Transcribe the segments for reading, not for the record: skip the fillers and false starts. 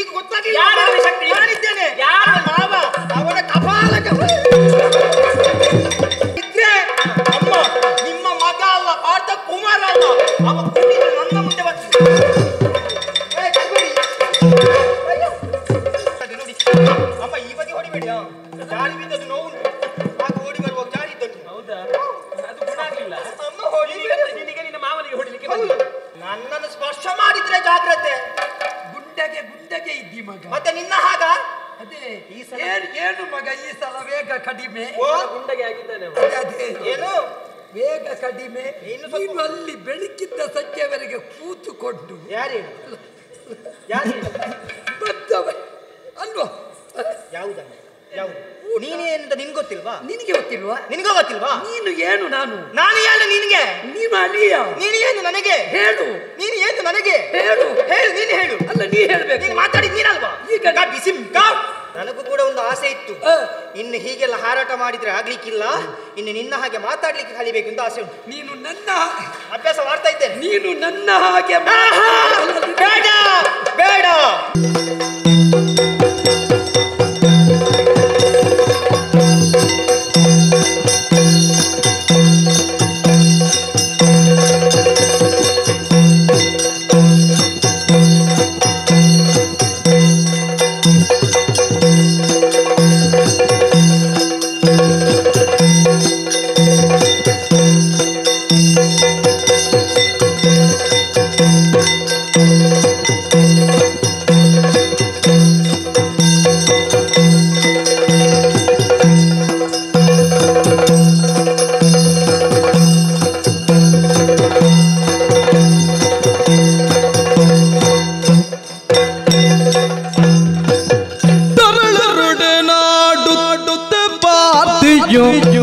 ಈಗ ಗೊತ್ತಾಗಿಲ್ಲ. ನಾನಿದ್ದೇನೆ ಮಾವ, ಅವನ ಕಪಾಲಕ ಇದ್ರೆ ಅಮ್ಮ ನಿಮ್ಮ ಮಗ ಅಲ್ಲ, ಪಾರ್ಥ ಕುಮಾರ ಅಲ್ಲ, ಅವ ಕೂಡಿದ್ರೆ ನನ್ನ ಮುಂದೆ ಬರ್ತೀನಿ. ನೋಡಿ ಅಮ್ಮ, ಈ ಬದಿ ಹೊಡಿಬೇಡಿ, ಜಾರಿ ಬಿದ್ದದ್ದು ನೋವು ಆಗ ಓಡಿ ಬರುವ ಜಾರಿ ಇದ್ದದ್ದು. ಹೌದಾ? ಅದು ಗುಣ ಆಗ್ಲಿಲ್ಲ. ಅಮ್ಮ ಹೊಡಿ, ನಿನಗೆ ನಿನ್ನ ಮಾವನಿಗೆ ಹೊಡಿಲಿಕ್ಕೆ ನನ್ನನ್ನು ಸ್ಪರ್ಶ ಮಾಡಿದ್ರೆ ಜಾಗ್ರತೆ. ಗುಂಡಗೆ ಇದ್ದಿ ಮಗ, ಮತ್ತೆ ನಿನ್ನ ಹಾಗ ಅದೇ ಈ ಸಲ ಏನು ಮಗ, ಈ ಸಲ ವೇಗ ಕಡಿಮೆ. ಗುಂಡಗೆ ಆಗಿದ್ದಾನೆ. ಏನು ವೇಗ ಕಡಿಮೆ. ನೀನು ಅಲ್ಲಿ ಬೆಳಕಿದ್ದ ಸಂಜೆವರೆಗೆ ಕೂತುಕೊಂಡು ಯಾರು ಅಲ್ವಾ? ಯಾವುದು ನೀನೇನಂತ ನಿನ್ಗೆ ಗೊತ್ತಿಲ್ವಾ? ನಿನಗೆ ಗೊತ್ತಿಲ್ವಾ? ನಿನಗೂ ಗೊತ್ತಿಲ್ವಾ? ನೀನು ಏನು ನಾನು ಏನು ನಿನಗೆ? ನೀನು ಅಲಿಯ, ನೀನು ಏನು ನನಗೆ? ಹೇಳು. ನೀನು ಏನು ನನಗೆ? ಹೇಳು. ನೀನು ಹೇಳು. ಅಲ್ಲ, ನೀ ಹೇಳ್ಬೇಕು. ನೀನು ಮಾತಾಡಿದ್ ನೀನಲ್ವಾ? ಈಗ ಬಿಸಿ ನನಗೂ ಕೂಡ ಒಂದು ಆಸೆ ಇತ್ತು. ಇನ್ನು ಹೀಗೆಲ್ಲ ಹಾರಾಟ ಮಾಡಿದ್ರೆ ಆಗ್ಲಿಕ್ಕಿಲ್ಲ, ಇನ್ನು ನಿನ್ನ ಹಾಗೆ ಮಾತಾಡ್ಲಿಕ್ಕೆ ಕಲಿಬೇಕು ಅಂತ ಆಸೆ ಉಂಟು. ನೀನು ನನ್ನ ಅಭ್ಯಾಸ ಮಾಡ್ತಾ ಇದ್ದೇನೆ. ನೀನು ನನ್ನ ಹಾಗೆ ಬೇಡ ಬೇಡ.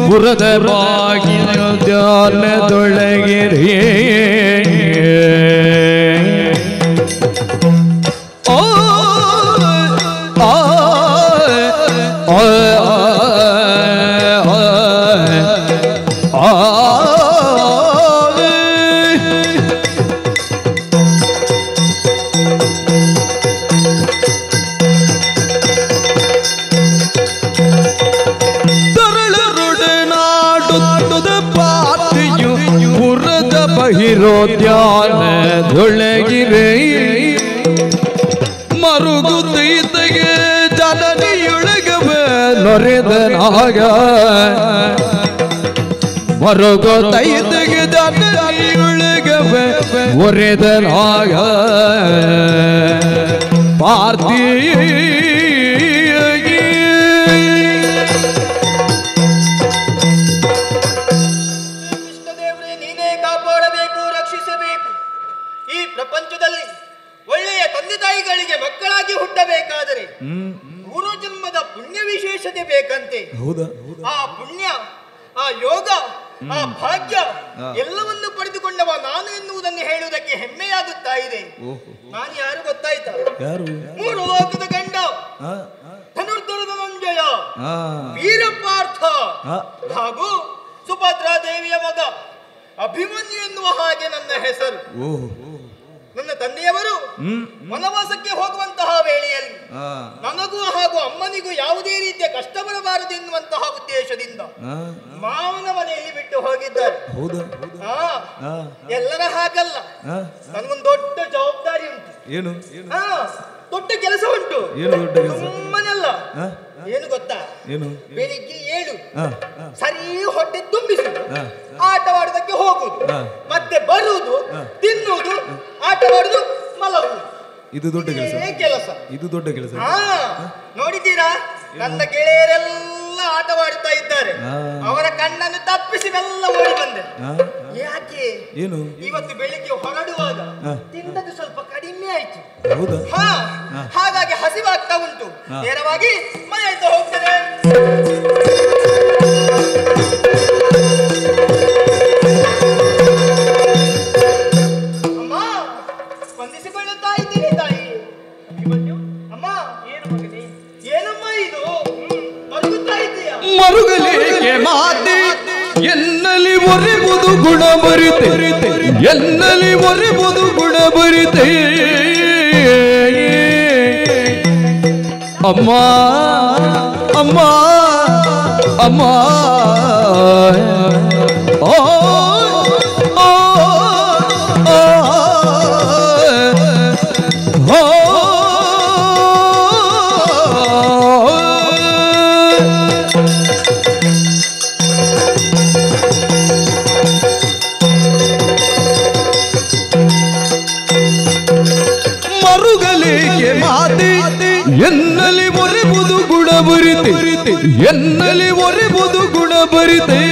ಪುರದ ಬಾಗಿನ ಧ್ಯಾನದೊಳಗಿರಿ ಧ್ಯಾನದೊಳಗಿರೆ ಮರುಗುತ್ತೈತೆಗೆ ಜನನಿಯೊಳಗವೆ ನೊರೆದನಾಗ, ಮರುಗುತ್ತೈತೆಗೆ ಜನನಿಯೊಳಗವೆ ಒರೆದನಾಗ ಪಾರ್ಥಿ ಪ್ರಪಂಚದಲ್ಲಿ ಒಳ್ಳೆಯ ತಂದೆ ತಾಯಿಗಳಿಗೆ ಮಕ್ಕಳಾಗಿ ಹುಟ್ಟಬೇಕಾದರೆ ಪೂರ್ವ ಜನ್ಮದ ಪುಣ್ಯ ವಿಶೇಷತೆ ಬೇಕಂತೆ. ಆ ಪುಣ್ಯ, ಆ ಯೋಗ, ಆ ಭಾಗ್ಯ ಎಲ್ಲವನ್ನು ಪಡೆದುಕೊಂಡವ ನಾನು ಎನ್ನುವುದನ್ನು ಹೇಳುವುದಕ್ಕೆ ಹೆಮ್ಮೆಯಾಗುತ್ತಾ ಇದೆ. ನಾನು ಯಾರು ಗೊತ್ತಾಯ್ತಾ? ಮೂರು ಲೋಕದ ಗಂಡ, ಧನುರ್ಧರದ ನಂಜಯ, ವೀರಪಾರ್ಥ ಹಾಗೂ ಸುಭದ್ರಾ ದೇವಿಯ ಮಗ ಅಭಿಮನ್ಯು ಎನ್ನುವ ಹಾಗೆ ನನ್ನ ಹೆಸರು. ನನ್ನ ತಂದೆಯವರು ವನವಾಸಕ್ಕೆ ಹೋಗುವಂತಹ ವೇಳೆಯಲ್ಲಿ ನನಗೂ ಹಾಗೂ ಅಮ್ಮನಿಗೂ ಯಾವುದೇ ರೀತಿಯ ಕಷ್ಟ ಬರಬಾರದು ಎನ್ನುವಂತಹ ಉದ್ದೇಶದಿಂದ ಮಾವನ ಮನೆಯಲ್ಲಿ ಬಿಟ್ಟು ಹೋಗಿದ್ದಾರೆ. ಎಲ್ಲರ ಹಾಗಲ್ಲ, ನನಗೊಂದು ದೊಡ್ಡ ಜವಾಬ್ದಾರಿ ಉಂಟು. ಏನು? ದೊಡ್ಡ ಕೆಲಸ ಉಂಟು. ಸುಮ್ಮನೆಲ್ಲ. ಏನು ಗೊತ್ತಾ? ಬೆಳಿಗ್ಗೆ 7 ಸರಿ ಹೊಟ್ಟೆ ತುಂಬಿಸಿ ಆಟವಾಡುವುದಕ್ಕೆ ಹೋಗುದು, ಮತ್ತೆ ಬರುವುದು, ತಿನ್ನುವುದು, ಆಟವಾಡುವುದು, ಮಲಗುವುದು. ಇದು ದೊಡ್ಡ ಕೆಲಸ. ಇದು ದೊಡ್ಡ ಕೆಲಸ. ನೋಡಿದ್ದೀರಾ? ನನ್ನ ಗೆಳೆಯರೆಲ್ಲ ಆಟವಾಡುತ್ತಾ ಇದ್ದಾರೆ. ಅವರ ಕಣ್ಣನ್ನು ತಪ್ಪಿಸಿ ಎಲ್ಲ ಓಡಿ ಬಂದೆ. ಯಾಕೆ? ಏನು? ಇವತ್ತು ಬೆಳಿಗ್ಗೆ ಹೊರಡುವಾಗ ತಿನ್ನದು ಸ್ವಲ್ಪ ಕಡಿಮೆ ಆಯ್ತು. ಹಾಗಾಗಿ ಹಸಿವಾಗ್ತಾ ಉಂಟು. ನೇರವಾಗಿ ಮನೆಯಿಂದ ಹೋಗ್ತೇನೆ. ಅಮ್ಮ, ಸ್ಪಂದಿಸಿಕೊಳ್ಳುತ್ತಾ ಇದ್ದೀನಿ ತಾಯಿ. ಅಮ್ಮ, ಏನು ಮಗನೇ? ಏನಮ್ಮ ಇದು? ಮರುಗುತ್ತಾ ಇದ್ದೀಯಾ? ಮರುಗಲಿಕ್ಕೆ ಮಾತೆ ಎನ್ನಲಿ ಒರೆಬುದು ಗುಣ ಬರಿತೆ, ಎನ್ನಲಿ ಒರೆಬುದು ಗುಣ ಬರಿತೆ. ಅಮ್ಮ ಅಮ್ಮ ಅಮ್ಮ ಓ ಮರುಗಲಿಗೆ ಮಾತೆ ಎನ್ನಲಿ ಒರೆಬುದು ಗುಣ ಬರಿತೆ ಎನ್ನಲಿ ಒರೆಬುದು ಗುಣ ಬರಿತೆ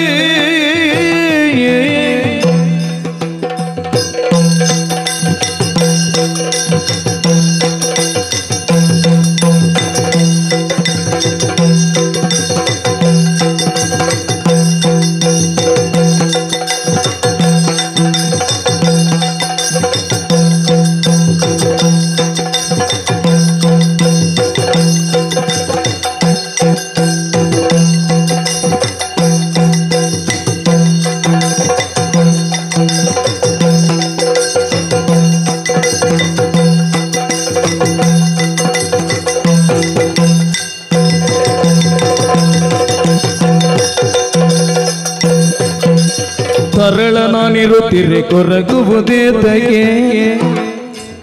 ತರಳ ನಾನಿರುತ್ತಿರೆ ಕೊರಗುವುದೇತಗೆ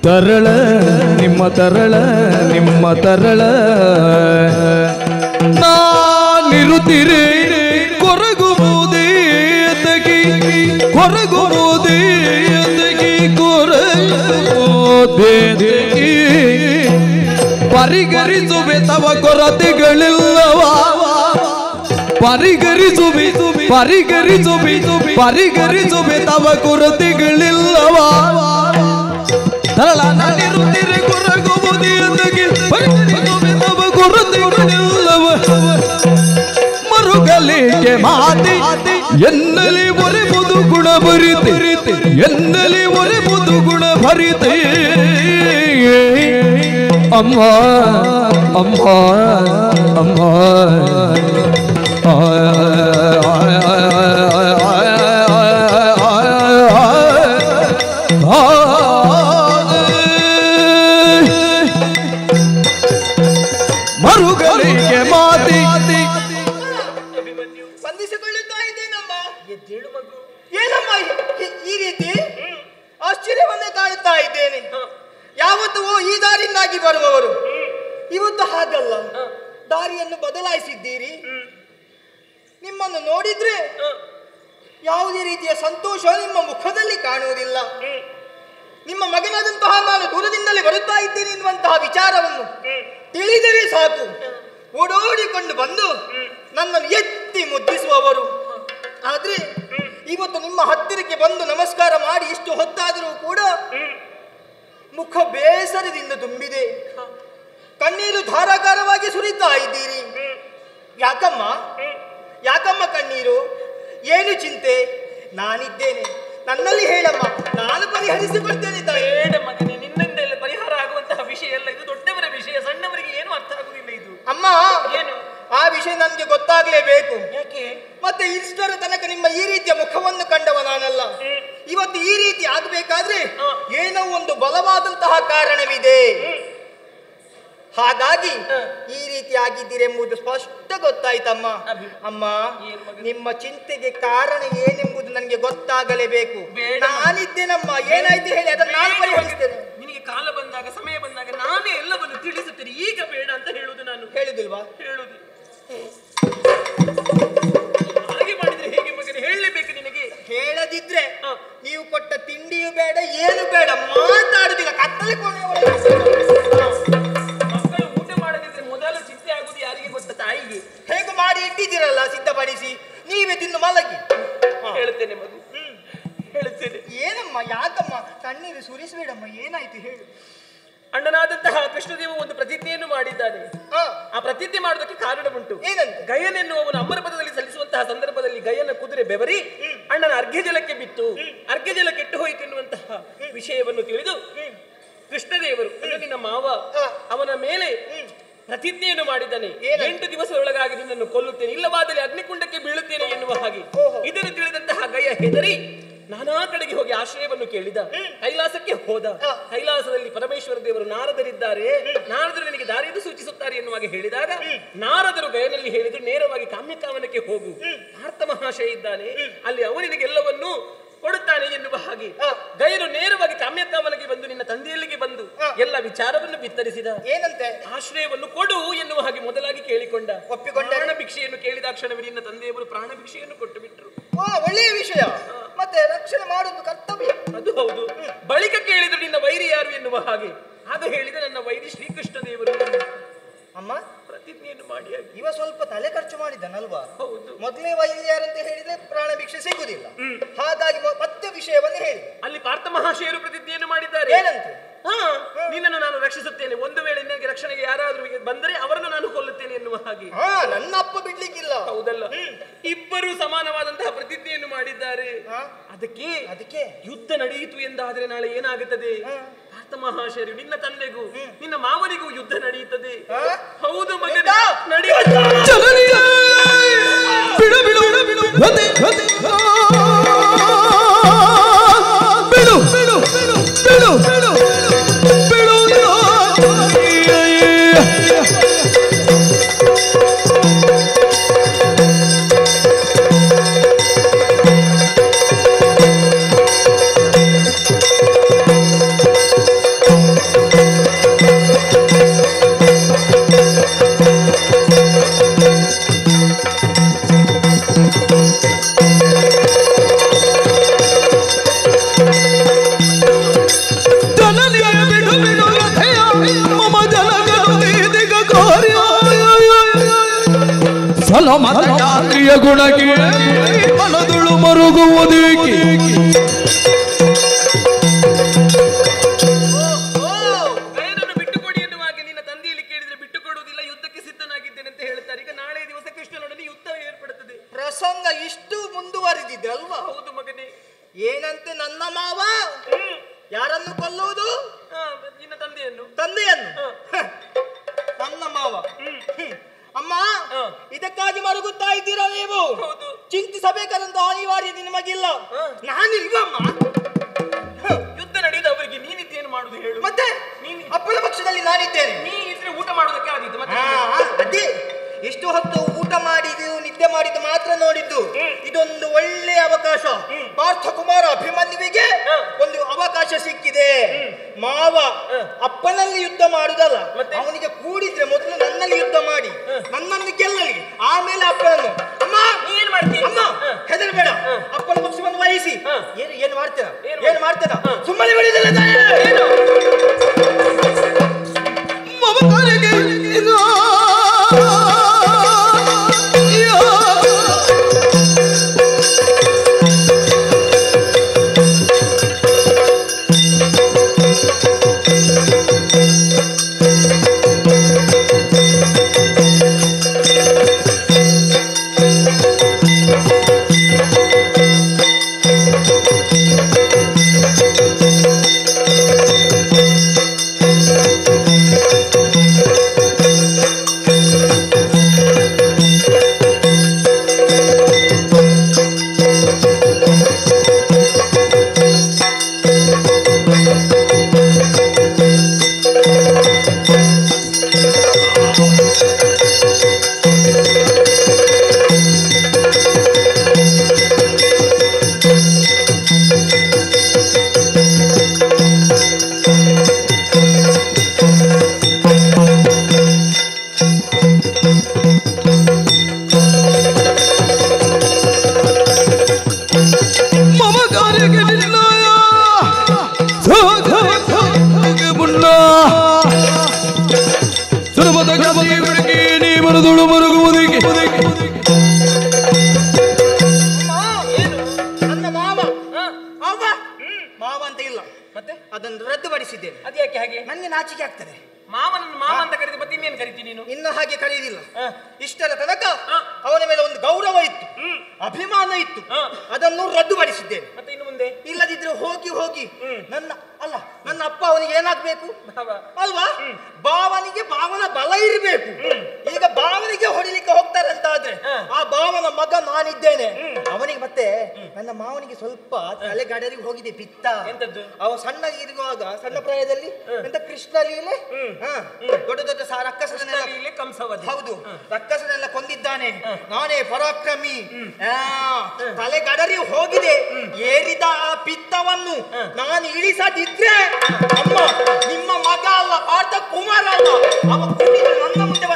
ತರಳ ನಿಮ್ಮ ತರಳ ನಾನಿರುತ್ತಿರೆ ಕೊರಗುವುದೇತಗೆ ಪರಿಗರಿಸುವೆ ತವ ಕೊರತೆಗಳಿಲ್ಲವಾ ಪರಿಗರಿಸುವೆ ತವ ಕೊರತೆಗಳಿಲ್ಲವಾ ತರಳ ನಾನಿರುತ್ತಿರೆ ಕೊರಗುವುದೇತಗೆ ಪರಿಗರಿಸುವೆ ತವ ಕೊರತೆಗಳಿಲ್ಲವ ಮರುಗಲಿಗೆ ಮಾತೆ ಎನ್ನಲಿ ಒರೆಬುದು ಗುಣ ಭರಿತೆ ಎನ್ನಲಿ ಒರೆಬುದು ಗುಣ ಭರಿತೆ ಅಮ್ಮ ಅಮ್ಮ ಅಮ್ಮ ಮರುಗಲಿಗೆ ಮಾತಿ ಸ್ಪಂದಿಸಿಕೊಳ್ಳುತ್ತಾ ಇದ್ದೇನಮ್ಮ. ಏನಮ್ಮ ಈ ರೀತಿ ಆಶ್ಚರ್ಯವನ್ನೇ ಕಾಣುತ್ತಾ ಇದ್ದೇನೆ. ಯಾವತ್ತೂ ಈ ದಾರಿಯಿಂದಾಗಿ ಬರುವವರು ಇವತ್ತು ಹಾಗಲ್ಲ, ದಾರಿಯನ್ನು ಬದಲಾಯಿಸಿದ್ದೀರಿ. ನಿಮ್ಮನ್ನು ನೋಡಿದ್ರೆ ಯಾವುದೇ ರೀತಿಯ ಸಂತೋಷ ನಿಮ್ಮ ಮುಖದಲ್ಲಿ ಕಾಣುವುದಿಲ್ಲ. ನಿಮ್ಮ ಮಗನಾದಂತಹ ನಾನು ದೂರದಿಂದಲೇ ಬರುತ್ತಾ ಇದ್ದೇನೆ ಎನ್ನುವಂತಹ ವಿಚಾರವನ್ನು ತಿಳಿದರೆ ಸಾಕು ಓಡೋಡಿಕೊಂಡು ಬಂದು ನನ್ನನ್ನು ಎತ್ತಿ ಮುದ್ದಿಸುವವರು. ಆದ್ರೆ ಇವತ್ತು ನಿಮ್ಮ ಹತ್ತಿರಕ್ಕೆ ಬಂದು ನಮಸ್ಕಾರ ಮಾಡಿ ಇಷ್ಟು ಹೊತ್ತಾದರೂ ಕೂಡ ಮುಖ ಬೇಸರದಿಂದ ತುಂಬಿದೆ. ಕಣ್ಣೀರು ಧಾರಾಕಾರವಾಗಿ ಸುರಿತಾ ಇದ್ದೀರಿ. ಯಾಕಮ್ಮ ಯಾಕಮ್ಮ ಕಣ್ಣೀರು? ಏನು ಚಿಂತೆ? ನಾನಿದ್ದೇನೆ, ನನ್ನಲ್ಲಿ ಹೇಳಮ್ಮ, ನಾನು ಪರಿಹರಿಸಿಕೊಳ್ತೇನೆ. ಬೇಡ ಮಗನೇ, ನಿನ್ನಿಂದ ಪರಿಹಾರ ಆಗುವಂತಹ ವಿಷಯ ಅಲ್ಲ ಇದು, ದೊಡ್ಡವರ ವಿಷಯ. ಸಣ್ಣವರಿಗೆ ಏನು ಅರ್ಥ ಆಗುದಿಲ್ಲ ಇದು. ಅಮ್ಮ ಏನು ಆ ವಿಷಯ ನನಗೆ ಗೊತ್ತಾಗ್ಲೇಬೇಕು. ಯಾಕೆ? ಮತ್ತೆ ಇಷ್ಟರ ತನಕ ನಿಮ್ಮ ಈ ರೀತಿಯ ಮುಖವನ್ನು ಕಂಡವ ನಾನಲ್ಲ. ಇವತ್ತು ಈ ರೀತಿ ಆಗಬೇಕಾದ್ರೆ ಏನೋ ಒಂದು ಬಲವಾದಂತಹ ಕಾರಣವಿದೆ. ಹಾಗಾಗಿ ಈ ರೀತಿ ಆಗಿದ್ದೀರೆಂಬುದು ಸ್ಪಷ್ಟ ಗೊತ್ತಾಯ್ತಮ್ಮ. ಅಮ್ಮ, ನಿಮ್ಮ ಚಿಂತೆಗೆ ಕಾರಣ ಏನೆಂಬುದು ನನಗೆ ಗೊತ್ತಾಗಲೇಬೇಕು. ನಾನಿದ್ದೇನಮ್ಮ, ಏನಾಯ್ತು ಹೇಳಿ, ಅದನ್ನು ನಾನು ಪರಿಹರಿಸ್ತೇನೆ. ನಿನಗೆ ಕಾಲ ಬಂದಾಗ, ಸಮಯ ಬಂದಾಗ ನಾನೇ ಎಲ್ಲವನ್ನು ತಿಳಿಸುತ್ತೇನೆ. ಈಗ ಬೇಡ ಅಂತ ಹೇಳುದು ನಾನು. ಹೇಳುದಿಲ್ವಾ? ಹೇಳುದು. ಹಾಗೆ ಮಾಡಿದ್ರೆ ಹೇಗೆ ಮಗನೇ? ಹೇಳಲೇಬೇಕು ನಿನಗೆ. ಹೇಳದಿದ್ರೆ ನೀವು ಕೊಟ್ಟ ತಿಂಡಿಯೂ ಬೇಡ, ಏನು ಬೇಡ, ಮಾತಾಡುದಿಲ್ಲ. ಕತ್ತಲೆ ಕೋಣೆ ಒಳಗೆ ಮಕ್ಕಳು ಊಟ ಮಾಡದಿದ್ರೆ ಮೊದಲು ಚಿಂತೆ ಆಗುದು ಯಾರಿಗೆ ಗೊತ್ತ? ತಾಯಿಗೆ. ಹೇಗೆ ಮಾಡಿ ಇಟ್ಟಿದ್ದೀರಲ್ಲ ಸಿದ್ಧಪಡಿಸಿ, ನೀವೇ ತಿಂದು ಮಲಗಿ. ಹೇಳ್ತೇನೆ ಮಗು, ಹೇಳುತ್ತೇನೆ. ಏನಮ್ಮ, ಯಾಕಮ್ಮ ಕಣ್ಣೀರು ಸುರಿಸಬೇಡಮ್ಮ, ಏನಾಯ್ತು ಹೇಳು. ಅಣ್ಣನಾದಂತಹ ಕೃಷ್ಣದೇವ ಒಂದು ಪ್ರತಿಜ್ಞೆಯನ್ನು ಮಾಡಿದ್ದಾನೆ. ಆ ಪ್ರತಿಜ್ಞೆ ಮಾಡುವುದಕ್ಕೆ ಕಾರಣ ಉಂಟು. ಏನಂತ? ಗಯನೆನ್ನುವವನು ಅಮರ ಪದದಲ್ಲಿ ಸಲ್ಲಿಸುವಂತಹ ಸಂದರ್ಭದಲ್ಲಿ ಗಯನ ಕುದುರೆ ಬೆವರಿ ಅಣ್ಣನ ಅರ್ಘ್ಯ ಜಲಕ್ಕೆ ಬಿತ್ತು. ಅರ್ಘ್ಯ ಜಲ ಕೆಟ್ಟು ಹೋಯಿತು ಎನ್ನುವಂತಹ ವಿಷಯವನ್ನು ತಿಳಿದು ಕೃಷ್ಣದೇವರು ನಿನ್ನ ಮಾವ ಅವನ ಮೇಲೆ ಪ್ರತಿಜ್ಞೆಯನ್ನು ಮಾಡಿದ್ದಾನೆ. 8 ದಿವಸದೊಳಗಾಗಿ ನಿನ್ನನ್ನು ಕೊಲ್ಲುತ್ತೇನೆ, ಇಲ್ಲವಾದಲ್ಲಿ ಅಗ್ನಿಕುಂಡಕ್ಕೆ ಬೀಳುತ್ತೇನೆ ಎನ್ನುವ ಹಾಗೆ. ಇದನ್ನು ತಿಳಿದಂತಹ ಗಯ ಹೆದರಿ ನಾನಾ ಕಡೆಗೆ ಹೋಗಿ ಆಶ್ರಯವನ್ನು ಕೇಳಿದ. ಕೈಲಾಸಕ್ಕೆ ಹೋದ. ಕೈಲಾಸದಲ್ಲಿ ಪರಮೇಶ್ವರ ದೇವರು ನಾರದರಿದ್ದಾರೆ, ನಾರದರು ನಿನಗೆ ದಾರಿಯನ್ನು ಸೂಚಿಸುತ್ತಾರೆ ಎನ್ನುವ ಎನ್ನುವಾಗಿ ಹೇಳಿದಾಗ ನಾರದರು ಗಯನಲ್ಲಿ ಹೇಳಿದ್ರು ನೇರವಾಗಿ ಕಾಮ್ಯಕಾವನಕ್ಕೆ ಹೋಗು, ಪಾರ್ಥ ಮಹಾಶಯ ಇದ್ದಾನೆ ಅಲ್ಲಿ, ಅವನಿಗೆಲ್ಲವನ್ನೂ ಕೊಡುತ್ತಾನೆ ಎನ್ನುವ ಹಾಗೆ ಗಯನು ನೇರವಾಗಿ ಕಾಮ್ಯಕಾವನಕ್ಕೆ ಬಂದು ನಿನ್ನ ತಂದೆಯಲ್ಲಿಗೆ ಬಂದು ಎಲ್ಲ ವಿಚಾರವನ್ನು ಬಿತ್ತರಿಸಿದ. ಏನಂತೆ? ಆಶ್ರಯವನ್ನು ಕೊಡು ಎನ್ನುವ ಹಾಗೆ ಮೊದಲಾಗಿ ಕೇಳಿಕೊಂಡ. ಒಪ್ಪಿಕೊಂಡ. ಪ್ರಾಣ ಭಿಕ್ಷೆಯನ್ನು ಕೇಳಿದ ಕ್ಷಣವೇ ನಿನ್ನ ತಂದೆಯವರು ಪ್ರಾಣ ಭಿಕ್ಷೆಯನ್ನು ಕೊಟ್ಟು ಬಿಟ್ಟರು. ಒಳ್ಳೆಯ ವಿಷಯ. ಮತ್ತೆ ರಕ್ಷಣೆ ಮಾಡುವುದು ಕರ್ತವ್ಯ. ಅದು ಹೌದು. ಬಳಿಕ ಕೇಳಿದ್ರು ನಿನ್ನ ವೈರಿ ಯಾರು ಎನ್ನುವ ಹಾಗೆ. ಆಗ ಹೇಳಿದ ನನ್ನ ವೈರಿ ಶ್ರೀಕೃಷ್ಣ ದೇವರು. ಅಮ್ಮ ಪ್ರತಿಜ್ಞೆಯನ್ನು ಮಾಡಿ ಇವ ಸ್ವಲ್ಪ ತಲೆ ಖರ್ಚು ಮಾಡಿದ್ದಾನಲ್ವಾ? ಹೌದು. ಮೊದಲೇ ವೈರಿ ಯಾರಂತ ಹೇಳಿದ್ರೆ ಪ್ರಾಣ ಭಿಕ್ಷೆ ಸಿಗುದಿಲ್ಲ, ಹಾಗಾಗಿ ಮತ್ತೆ ವಿಷಯವನ್ನು ಹೇಳಿ. ಅಲ್ಲಿ ಪಾರ್ಥ ಮಹಾಶಯರು ಪ್ರತಿಜ್ಞೆಯನ್ನು ಮಾಡಿದ್ದಾರೆ. ಏನಂತೆ? ನಿನ್ನನ್ನು ನಾನು ರಕ್ಷಿಸುತ್ತೇನೆ, ಒಂದು ವೇಳೆ ನಿನಗೆ ರಕ್ಷಣೆಗೆ ಯಾರಾದ್ರೂ ಬಂದರೆ ಅವರನ್ನು ನಾನು ಕೊಲ್ಲುತ್ತೇನೆ ಎನ್ನುವ ಹಾಗೆ. ನನ್ನ ಅಪ್ಪ ಬಿಡ್ಲಿಕ್ಕಿಲ್ಲ. ಹೌದಲ್ಲ? ಇಬ್ಬರು ಸಮಾನವಾದಂತಹ ಪ್ರತಿಜ್ಞೆಯನ್ನು ಮಾಡಿದ್ದಾರೆ. ಅದಕ್ಕೆ ಯುದ್ಧ ನಡೆಯಿತು ಎಂದಾದ್ರೆ ನಾಳೆ ಏನಾಗುತ್ತದೆ? ಪಾರ್ಥ ಮಹಾಶಯರು ನಿನ್ನ ತಂದೆಗೂ ನಿನ್ನ ಮಾವನಿಗೂ ಯುದ್ಧ ನಡೆಯುತ್ತದೆ. ಹೌದು ಮಗನೇ, ಸಲಮತಾತ್ರಿಯ ಗುಣಕ್ಕೆ ಮನದುಳು ಮರುಗುವುದೇಕೆ? ಗಯನನ್ನು ಬಿಟ್ಟುಕೊಡಿ ಎನ್ನುವಾಗ ನಿನ್ನ ತಂದೆಯಲ್ಲಿ ಕೇಳಿದ್ರೆ ಬಿಟ್ಟು ಕೊಡುವುದಿಲ್ಲ, ಯುದ್ಧಕ್ಕೆ ಸಿದ್ಧನಾಗಿದ್ದೇನೆ ಅಂತ ಹೇಳ್ತಾರೆ. ಈಗ ನಾಳೆ ದಿವಸ ಕೃಷ್ಣನೊಡನೆ ಯುದ್ಧ ಏರ್ಪಡುತ್ತದೆ. ಪ್ರಸಂಗ ಇಷ್ಟು ಮುಂದುವರಿದಿದೆ ಅಲ್ವಾ? ಹೌದು ಮಗನೇ. ಏನಂತೆ? ನನ್ನ ಮಾವ ಯಾರನ್ನು ಕೊಲ್ಲುವುದು? ನಿನ್ನ ತಂದೆಯನ್ನು. ನನ್ನ ಮಾವ. ಅಮ್ಮ, ಇದಕ್ಕಾಗಿ ಮರುಗುತ್ತಾ ಇದ್ದೀರಾ ನೀವು? ಚಿಂತಿಸಬೇಕಾದಂತ ಅನಿವಾರ್ಯತೆ ನಿಮಗಿಲ್ಲ. ನಾನಿಲ್ವಮ್ಮ. ಯುದ್ಧ ನಡೆಯುವುದು ಅವರಿಗೆ, ನೀನಿದ್ದೇನು ಮಾಡುದು ಹೇಳು? ಮತ್ತೆ ಅಪ್ಪನ ಪಕ್ಷದಲ್ಲಿ ನಾನಿದ್ದೇನೆ. ನೀ ಇದ್ರೆ ಊಟ ಮಾಡೋದಕ್ಕೆ ಆದಿತ್ತು. ಮತ್ತೆ ಅದೇ ಎಷ್ಟು ಹೊತ್ತು ಊಟ ಮಾಡಿದ್ದು ನಿದ್ದೆ ಮಾಡಿದ್ದು ಮಾತ್ರ ನೋಡಿದ್ದು. ಇದೊಂದು ಒಳ್ಳೆಯ ಅವಕಾಶ. ಪಾರ್ಥ ಕುಮಾರ ಅಭಿಮನ್ಯುವಿಗೆ ಒಂದು ಅವಕಾಶ ಸಿಕ್ಕಿದೆ. ಮಾವ ಅಪ್ಪನಲ್ಲಿ ಯುದ್ಧ ಮಾಡುದಲ್ಲ, ಅವನಿಗೆ ಕೂಡಿದ್ರೆ ಮೊದಲು ನನ್ನಲ್ಲಿ ಯುದ್ಧ ಮಾಡಿ ನನ್ನನ್ನು ಗೆಲ್ಲಲಿ, ಆಮೇಲೆ ಅಪ್ಪನನ್ನು. ಅಮ್ಮ ಏನ್ ಮಾಡ್ತೀನಿ? ಅಮ್ಮ ಹೆದರಬೇಡ, ಅಪ್ಪನ ಪಕ್ಷವನ್ನು ವಹಿಸಿ. ಏನು ಮಾಡ್ತೀರಾ? ಸುಮ್ಮನೆ ಬಿಡುದಿಲ್ಲ. ಮಾವ ಅಂತ ಇಲ್ಲ, ಮತ್ತೆ ಅದನ್ನು ರದ್ದುಪಡಿಸಿದ್ದೇನೆ. ಅದ್ಯಾಕೆ ಹಾಗೆ? ನನಗೆ ನಾಚಿಕೆ ಆಗ್ತದೆ. ಮಾವನನ್ನು ಮಾವ ಅಂತ ಕರೆದು ಮತ್ತೆ ಇನ್ನೇನು ಕರಿತೀನಿ ನೀನು? ಇನ್ನು ಹಾಗೆ ಕರೆಯುವುದಿಲ್ಲ. ಇಷ್ಟರ ತನಕ ಅವನ ಮೇಲೆ ಒಂದು ಗೌರವ ಇತ್ತು, ಅಭಿಮಾನ ಇತ್ತು, ಅದನ್ನು ರದ್ದುಪಡಿಸಿದ್ದೇನೆ. ಮತ್ತೆ ಇನ್ನು ಮುಂದೆ ಇಲ್ಲದಿದ್ರೆ ಹೋಗಿ ಹೋಗಿ ನನ್ನ ಅಪ್ಪ ಅವನಿಗೆ ಏನಾಗ್ಬೇಕು ಅಲ್ವಾ? ಭಾವನಿಗೆ ಭಾವನ ಬಲ ಇರಬೇಕು. ಈಗ ಭಾವನಿಗೆ ಹೊಡಿಲಿಕ್ಕೆ ಹೋಗ್ತಾರಂತಾದ್ರೆ ಆ ಭಾವನ ಮಗ ನಾನಿದ್ದೇನೆ. ಅವನಿಗೆ ಮತ್ತೆ ನನ್ನ ಮಾವನಿಗೆ ಸ್ವಲ್ಪ ತಲೆಗಡರಿಗೆ ಹೋಗಿದೆ ಪಿತ್ತ. ಎಂತದ್ದು? ಅವ ಸಣ್ಣ ಇರುವಾಗ ಸಣ್ಣ ಪ್ರಾಯದಲ್ಲಿ ಎಂತ ಕೃಷ್ಣ ಲೀಲೆ, ದೊಡ್ಡ ದೊಡ್ಡ ರಕ್ಕಸನೆಲ್ಲ ಹೌದು ರಕ್ಕಸನೆಲ್ಲ ಕೊಂದಿದ್ದಾನೆ. ನಾನೇ ಪರಾಕ್ರಮಿ. ತಲೆಗಡರಿ ಹೋಗಿದೆ. ಏರಿದ ಆ ಪಿತ್ತವನ್ನು ನಾನು ಇಳಿಸದಿದ್ರೆ ಅಮ್ಮ ನಿಮ್ಮ ಮಗ ಅಲ್ಲ, ಪಾರ್ಥ ಕುಮಾರ ಅಲ್ಲ, ಅವ ಕುಡಿದು ನನ್ನ ಮುಂದೆ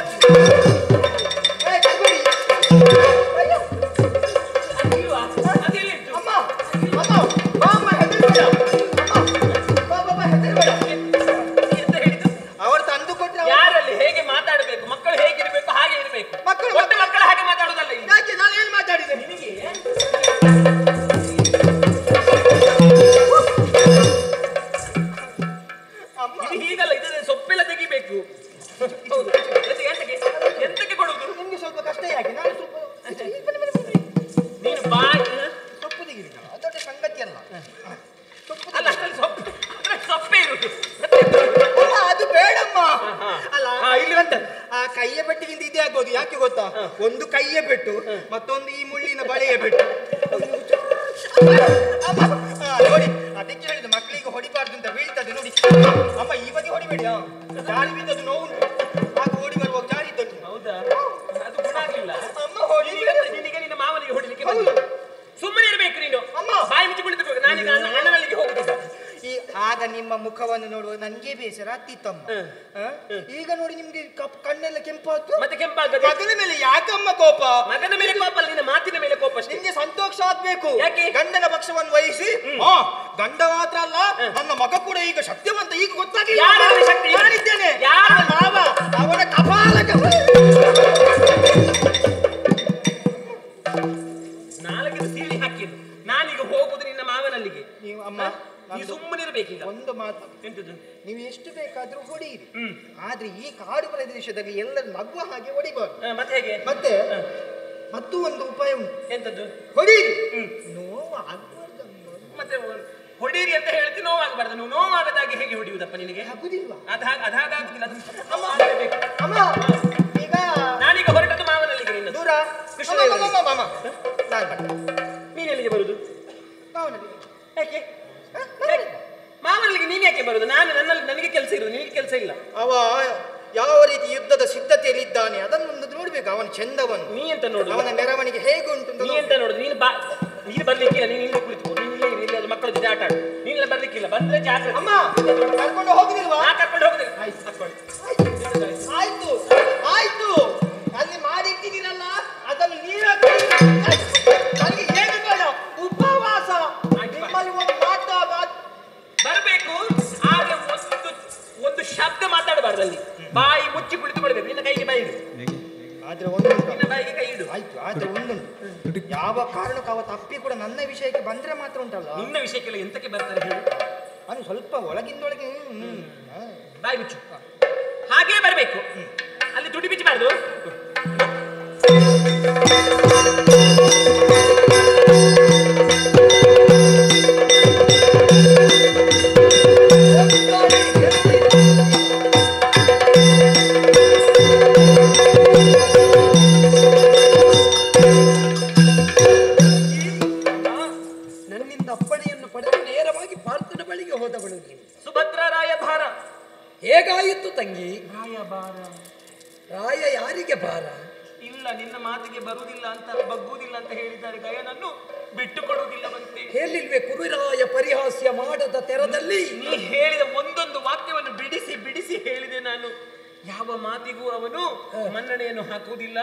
ಅವರು ತಂದು ಕೊಟ್ಟರೆ ಯಾರಲ್ಲಿ ಹೇಗೆ ಮಾತಾಡಬೇಕು, ಮಕ್ಕಳು ಹೇಗಿರ್ಬೇಕು ಹಾಗೆ ಇರಬೇಕು. ಮಕ್ಕಳ ಹಾಗೆ ಮಾತಾಡೋದಲ್ಲ. ಯಾಕೆ ನಾನು ಏನು ಮಾತಾಡಿದೆ ನಿನಗೆ? ಹೀಗಲ್ಲ, ಇದನ್ನ ಸೊಪ್ಪೆಲ್ಲ ತೆಗಿಬೇಕು. ಎಂತಕ್ಕೆ ಕೊಡುದು ನಿಮ್ಗೆ ಸ್ವಲ್ಪ ಕಷ್ಟ. ಯಾಕೆ ನಾನು ಸ್ವಲ್ಪ ನೀನು ಬಾಯಿ ಸೊಪ್ಪು ತೆಗಿಲಿಲ್ಲ, ಅದೊಡ್ಡ ಸಂಗತಿ ಅಲ್ಲ. ಅಲ್ಲ ಸೊಪ್ಪೆ ಇರುದು ಅದು ಬೇಡಮ್ಮ. ಅಲ್ಲ ಇಲ್ಲಿ ಬಂತ ಆ ಕೈಯ ಪೆಟ್ಟಿಗಿಂತ ಇದೇ ಆಗ್ಬೋದು. ಯಾಕೆ ಗೊತ್ತಾ? ಒಂದು ಕೈಯ ಪೆಟ್ಟು, ಮತ್ತೊಂದು ಈ ಮುಳ್ಳಿನ ಬಳೆಯ ಪೆಟ್ಟು. ನೋಡಿ ಅದಕ್ಕೆ ಹೇಳಿದ ಮಕ್ಕಳಿಗೆ ಹೊಡಿಬಾರ್ದು ಅಂತ. ಬೀಳ್ತದೆ ನೋಡಿ ಅಮ್ಮ, ಈ ಬದಿ ಹೊಡಿಬೇಡಿ. ಜಾರಿ ಬಿದ್ದದು ನೋವು ಆಗ ಓಡಿ ಬರುವಾಗ ಜಾರಿ ಇದ್ದದ್ದು. ಹೌದಾ? ಅದು ಗುಣ ಆಗ್ಲಿಲ್ಲ ಅಮ್ಮ. ಹೊಡಿ ನಿನಗೆ ನಿನ್ನ ಮಾವನಿಗೆ ಹೊಡಿಲಿಕ್ಕೆ ಸುಮ್ಮನೆ ಇರ್ಬೇಕು ನೀನು. ಅಮ್ಮ ಬಾಯಿ ಮುಚ್ಚಿ ಕುಳಿತುಬೇಕು. ನಾನೀಗ ಅಣ್ಣನಲ್ಲಿಗೆ ಹೋಗುದಿಲ್ಲ. ಆಗ ನಿಮ್ಮ ಮುಖವನ್ನು ನೋಡುವ ನನಗೆ ಬೇಸರ ಆಗ್ತಿತ್ತಮ್ಮ. ಈಗ ನೋಡಿ ನಿಮ್ಗೆ ಕಣ್ಣೆಲ್ಲ ಕೆಂಪಾಯ್ತು. ಮತ್ತೆ ಕೆಂಪಾಗದೆ ಮಗನ ಮೇಲೆ ಯಾಕಮ್ಮ ಕೋಪ? ಮಗನ ಮೇಲೆ ಕೋಪ ಅಲ್ಲ, ನಿನ್ನ ಮಾತಿನ ಮೇಲೆ ಕೋಪ. ನಿಮ್ಗೆ ಸಂತೋಷ ಆಗ್ಬೇಕು. ಯಾಕೆ? ಗಂಡನ ಪಕ್ಷವನ್ನು ವಹಿಸಿ. ಗಂಡ ಮಾತ್ರ ಅಲ್ಲ, ನನ್ನ ಮಗ ಕೂಡ ಈಗ ಶಕ್ತಿವಂತ. ಈಗ ಗೊತ್ತಾಗಿ ನಾನಿದ್ದೇನೆ. ಮಾವ ಅವನ ಕಪಾಲ ನಾಲ್ಕು ಸೀಳಿ ಹಾಕಿದ್ರು. ನಾನೀಗ ಹೋಗುದು ನಿನ್ನ ಮಾವನಲ್ಲಿಗೆ. ನೀವು ಅಮ್ಮ ನೀವು ಸುಮ್ಮನೆ ಇರ್ಬೇಕೀಗ. ಒಂದು ಮಾತು, ಎಂತದ್ದು? ನೀವು ಎಷ್ಟು ಬೇಕಾದ್ರೂ ಹೊಡೆಯಿರಿ. ಆದ್ರೆ ಈ ಕಾಡು ಪ್ರದೇಶದಲ್ಲಿ ಎಲ್ಲರೂ ನಗುವ ಹಾಗೆ ಹೊಡಿಬಾರ್ದು. ಮತ್ತೆ ಹೇಗೆ? ಮತ್ತೆ ಮತ್ತು ಒಂದು ಉಪಾಯ ಉಂಟು. ಎಂತದ್ದು? ಹೊಡೀರಿ, ನೋವು ಆಗ್ಬಾರ್ದು. ಮತ್ತೆ ಹೊಡೀರಿ ಅಂತ ಹೇಳ್ತಿ, ನೋವಾಗಬಾರ್ದು. ನೀವು ನೋವಾಗದಾಗೆ ಹೇಗೆ ಹೊಡಿಯುವುದಪ್ಪ ನಿನಗೆ? ಆಗುದಿಲ್ವಾ? ಅದಾಗುದಿಲ್ಲ. ಅಮ್ಮ ಈಗ ನಾನೀಗ ಹೊರಟದ್ದು ಮಾವನಲ್ಲಿಗೆ. ನಿನ್ನ ದೂರ ಕೃಷ್ಣ ನೀನ್ ಎಲ್ಲಿಗೆ ಬರುದು? ಮಾವನಲ್ಲಿಗೆ. ಯಾಕೆ ಮಾವನಲ್ಲಿಗೆ ನೀನ್ ಯಾಕೆ ಬರುದು? ನನಗೆ ಕೆಲಸ ಇರುವುದು, ನಿನಗೆ ಕೆಲಸ ಇಲ್ಲ. ಅವ ಯಾವ ರೀತಿ ಯುದ್ಧದ ಸಿದ್ಧತೆಯಲ್ಲಿದ್ದಾನೆ ಅದನ್ನೊಂದು ನೋಡ್ಬೇಕು. ಅವನ ಚಂದವನ್ನು ನೀ ಅಂತ ನೋಡು. ಅವನ ಮೆರವಣಿಗೆ ಹೇಗೆ ಉಂಟು ನೀ ಅಂತ ನೋಡುದು. ನೀನು ಬರ್ಲಿಕ್ಕಿಲ್ಲ. ನೀನು ಇಲ್ಲಿ ಕುಳಿತು, ನೀನು ಇಲ್ಲಿ ಅದು ಮಕ್ಕಳ ಜೊತೆ ಆಟ ಆಡು. ನೀನೆಲ್ಲ ಬರ್ಲಿಕ್ಕಿಲ್ಲ. ಬಂದ್ರೆ ಜಾಗ್ರತೆ. ಅಮ್ಮ ಕರ್ಕೊಂಡು ಹೋಗುದಿಲ್ವಾ? ಕರ್ಕೊಂಡು ಹೋಗುದಿಲ್ಲ. ಆಯ್ತು ಆಯ್ತು, ಅಲ್ಲಿ ಮಾಡಿಟ್ಟಿದ್ದೀರಲ್ಲ ಅದನ್ನು ನೀವೇ ನನಗೆ ಏನು ಬೇಡ. ಉಪವಾಸ ನಿಮ್ಮಲ್ಲಿ ಒಂದು ಬರಬೇಕು. ಆದ್ರೆ ಒಂದು ಶಬ್ದ ಮಾತಾಡಬಾರ್ದು. ಅಲ್ಲಿ ಬಾಯಿ ಮುಚ್ಚಿ ಕುಳಿತುಕೊಳ್ಬೇಕು. ನಿನ್ನ ಕೈಗೆ ಬಾಯಿ ಇಡು. ಆದ್ರೆ ಒಂದು ನಿನ್ನ ಬಾಯಿಗೆ ಕೈ ಇಡು. ಆಯ್ತು. ಆದ್ರೆ ಒಂದುಂಟು, ಯಾವ ಕಾರಣಕ್ಕೂ ಅವ ತಪ್ಪಿ ಕೂಡ ನನ್ನ ವಿಷಯಕ್ಕೆ ಬಂದ್ರೆ ಮಾತ್ರ ಉಂಟಲ್ಲ. ನಿನ್ನ ವಿಷಯಕ್ಕೆಲ್ಲ ಎಂತಕ್ಕೆ ಬರ್ತಾರೆ ಹೇಳು? ಅದು ಸ್ವಲ್ಪ ಒಳಗಿಂದೊಳಗೆ ಬಾಯಿ ಮುಚ್ಚು. ಹಾಗೇ ಬರಬೇಕು. ಅಲ್ಲಿ ತುಟಿ ಬಿಚ್ಚಬಾರ್ದು. ನನ್ನಿಂದ ಅಪ್ಪಣೆಯನ್ನು ಪಡೆದು ನೇರವಾಗಿ ಪಾರ್ಥನ ಬಳಿಗೆ ಹೋದವಳು ನೀನು. ಸುಭದ್ರ ರಾಯಭಾರ ಹೇಗಾಯಿತು ತಂಗಿ? ರಾಯಭಾರ. ರಾಯ ಯಾರಿಗೆ ಭಾರ? ಇಲ್ಲ, ನಿನ್ನ ಮಾತಿಗೆ ಬರುವುದಿಲ್ಲ ಅಂತ, ಬಗ್ಗುವುದಿಲ್ಲ ಅಂತ ಹೇಳಿದ್ದಾರೆ. ಗಯನನ್ನು ಬಿಟ್ಟು ಕೊಡುವುದಿಲ್ಲ ಬಂತೆ. ಹೇಳಿಲ್ವೇ ಕುರುರಾಯ ಪರಿಹಾಸ್ಯ ಮಾಡದ ತೆರದಲ್ಲಿ? ನೀ ಹೇಳಿದ ಒಂದೊಂದು ವಾಕ್ಯವನ್ನು ಬಿಡಿಸಿ ಬಿಡಿಸಿ ಹೇಳಿದೆ ನಾನು. ಯಾವ ಮಾತಿಗೂ ಅವನು ಮನ್ನಣೆಯನ್ನು ಹಾಕುವುದಿಲ್ಲ.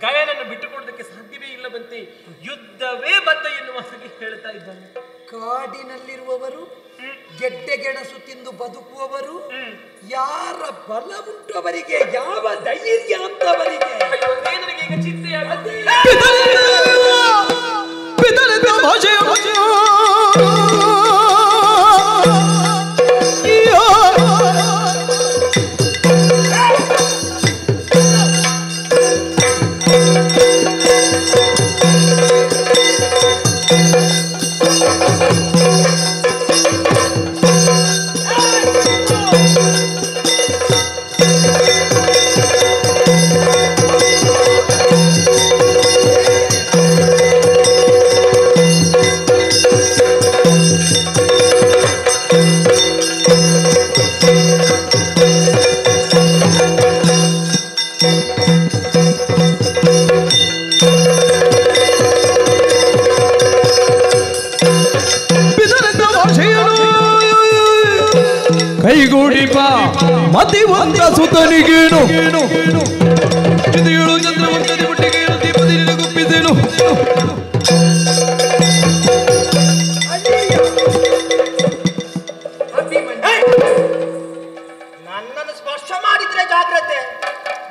ಗಯನನ್ನು ಬಿಟ್ಟು ಕೊಡುವುದಕ್ಕೆ ಸಾಧ್ಯವೇ ಇಲ್ಲ ಬಂತೆ. ಯುದ್ಧವೇ ಬದ್ಧ ಎನ್ನುವ ಹಾಗೆ ಹೇಳ್ತಾ ಇದ್ದಾನೆ. ಕಾಡಿನಲ್ಲಿರುವವರು ಗೆಡ್ಡೆ ಗೆಣಸು ತಿಂದು ಬದುಕುವವರು ಯಾರ ಬಲ ಉಂಟವರಿಗೆ, ಯಾವ ಧೈರ್ಯ ಅಂತವರಿಗೆ. ನನಗೆ ಈಗ ಚಿಂತೆಯಾಗುತ್ತೆ. ಭಕ್ತನಿಗೇನು ಇದು ಹೇಳು ಚಂದ್ರವಂತದಿ ಬುಟ್ಟಿಗೆ ದೀಪದಿ ಗುಪ್ಪಿಸೇನು ನನ್ನನ್ನು ಸ್ಪರ್ಶ ಮಾಡಿದ್ರೆ ಜಾಗ್ರತೆ.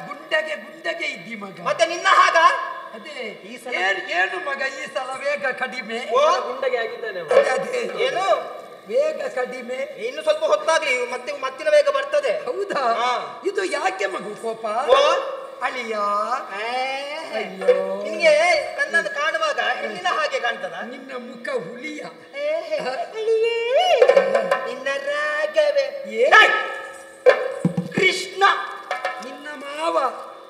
ಗುಡ್ಡಗೆ ಇದ್ದಿ ಮಗ. ಮತ್ತೆ ನಿನ್ನ ಹಾಗ ಅದೇ ಈ ಸಲ ಏನು ಮಗ ಈ ಸಲ ವೇಗ ಕಡಿಮೆ. ಗುಂಡಗೆ ಆಗಿದ್ದಾನೆ. ಏನು ವೇಗ ಕಡಿಮೆ. ಇನ್ನು ಸ್ವಲ್ಪ ಹೊತ್ತಾಗ್ಲಿ ಮತ್ತಿನ ವೇಗ ಬರ್ತದೆ. ಹೌದಾ? ಇದು ಯಾಕೆ ಮಗು ಕೋಪ? ಅಳಿಯ ಅಯ್ಯೋ ನಿನ್ಗೆ ನನ್ನನ್ನು ಕಾಣುವಾಗ ಹೆಣ್ಣಿನ ಹಾಗೆ ಕಾಣ್ತದ? ನಿನ್ನ ಮುಖ ಹುಲಿಯ. ನಿನ್ನ ರಾಗವೇ ಕೃಷ್ಣ. ನಿನ್ನ ಮಾವ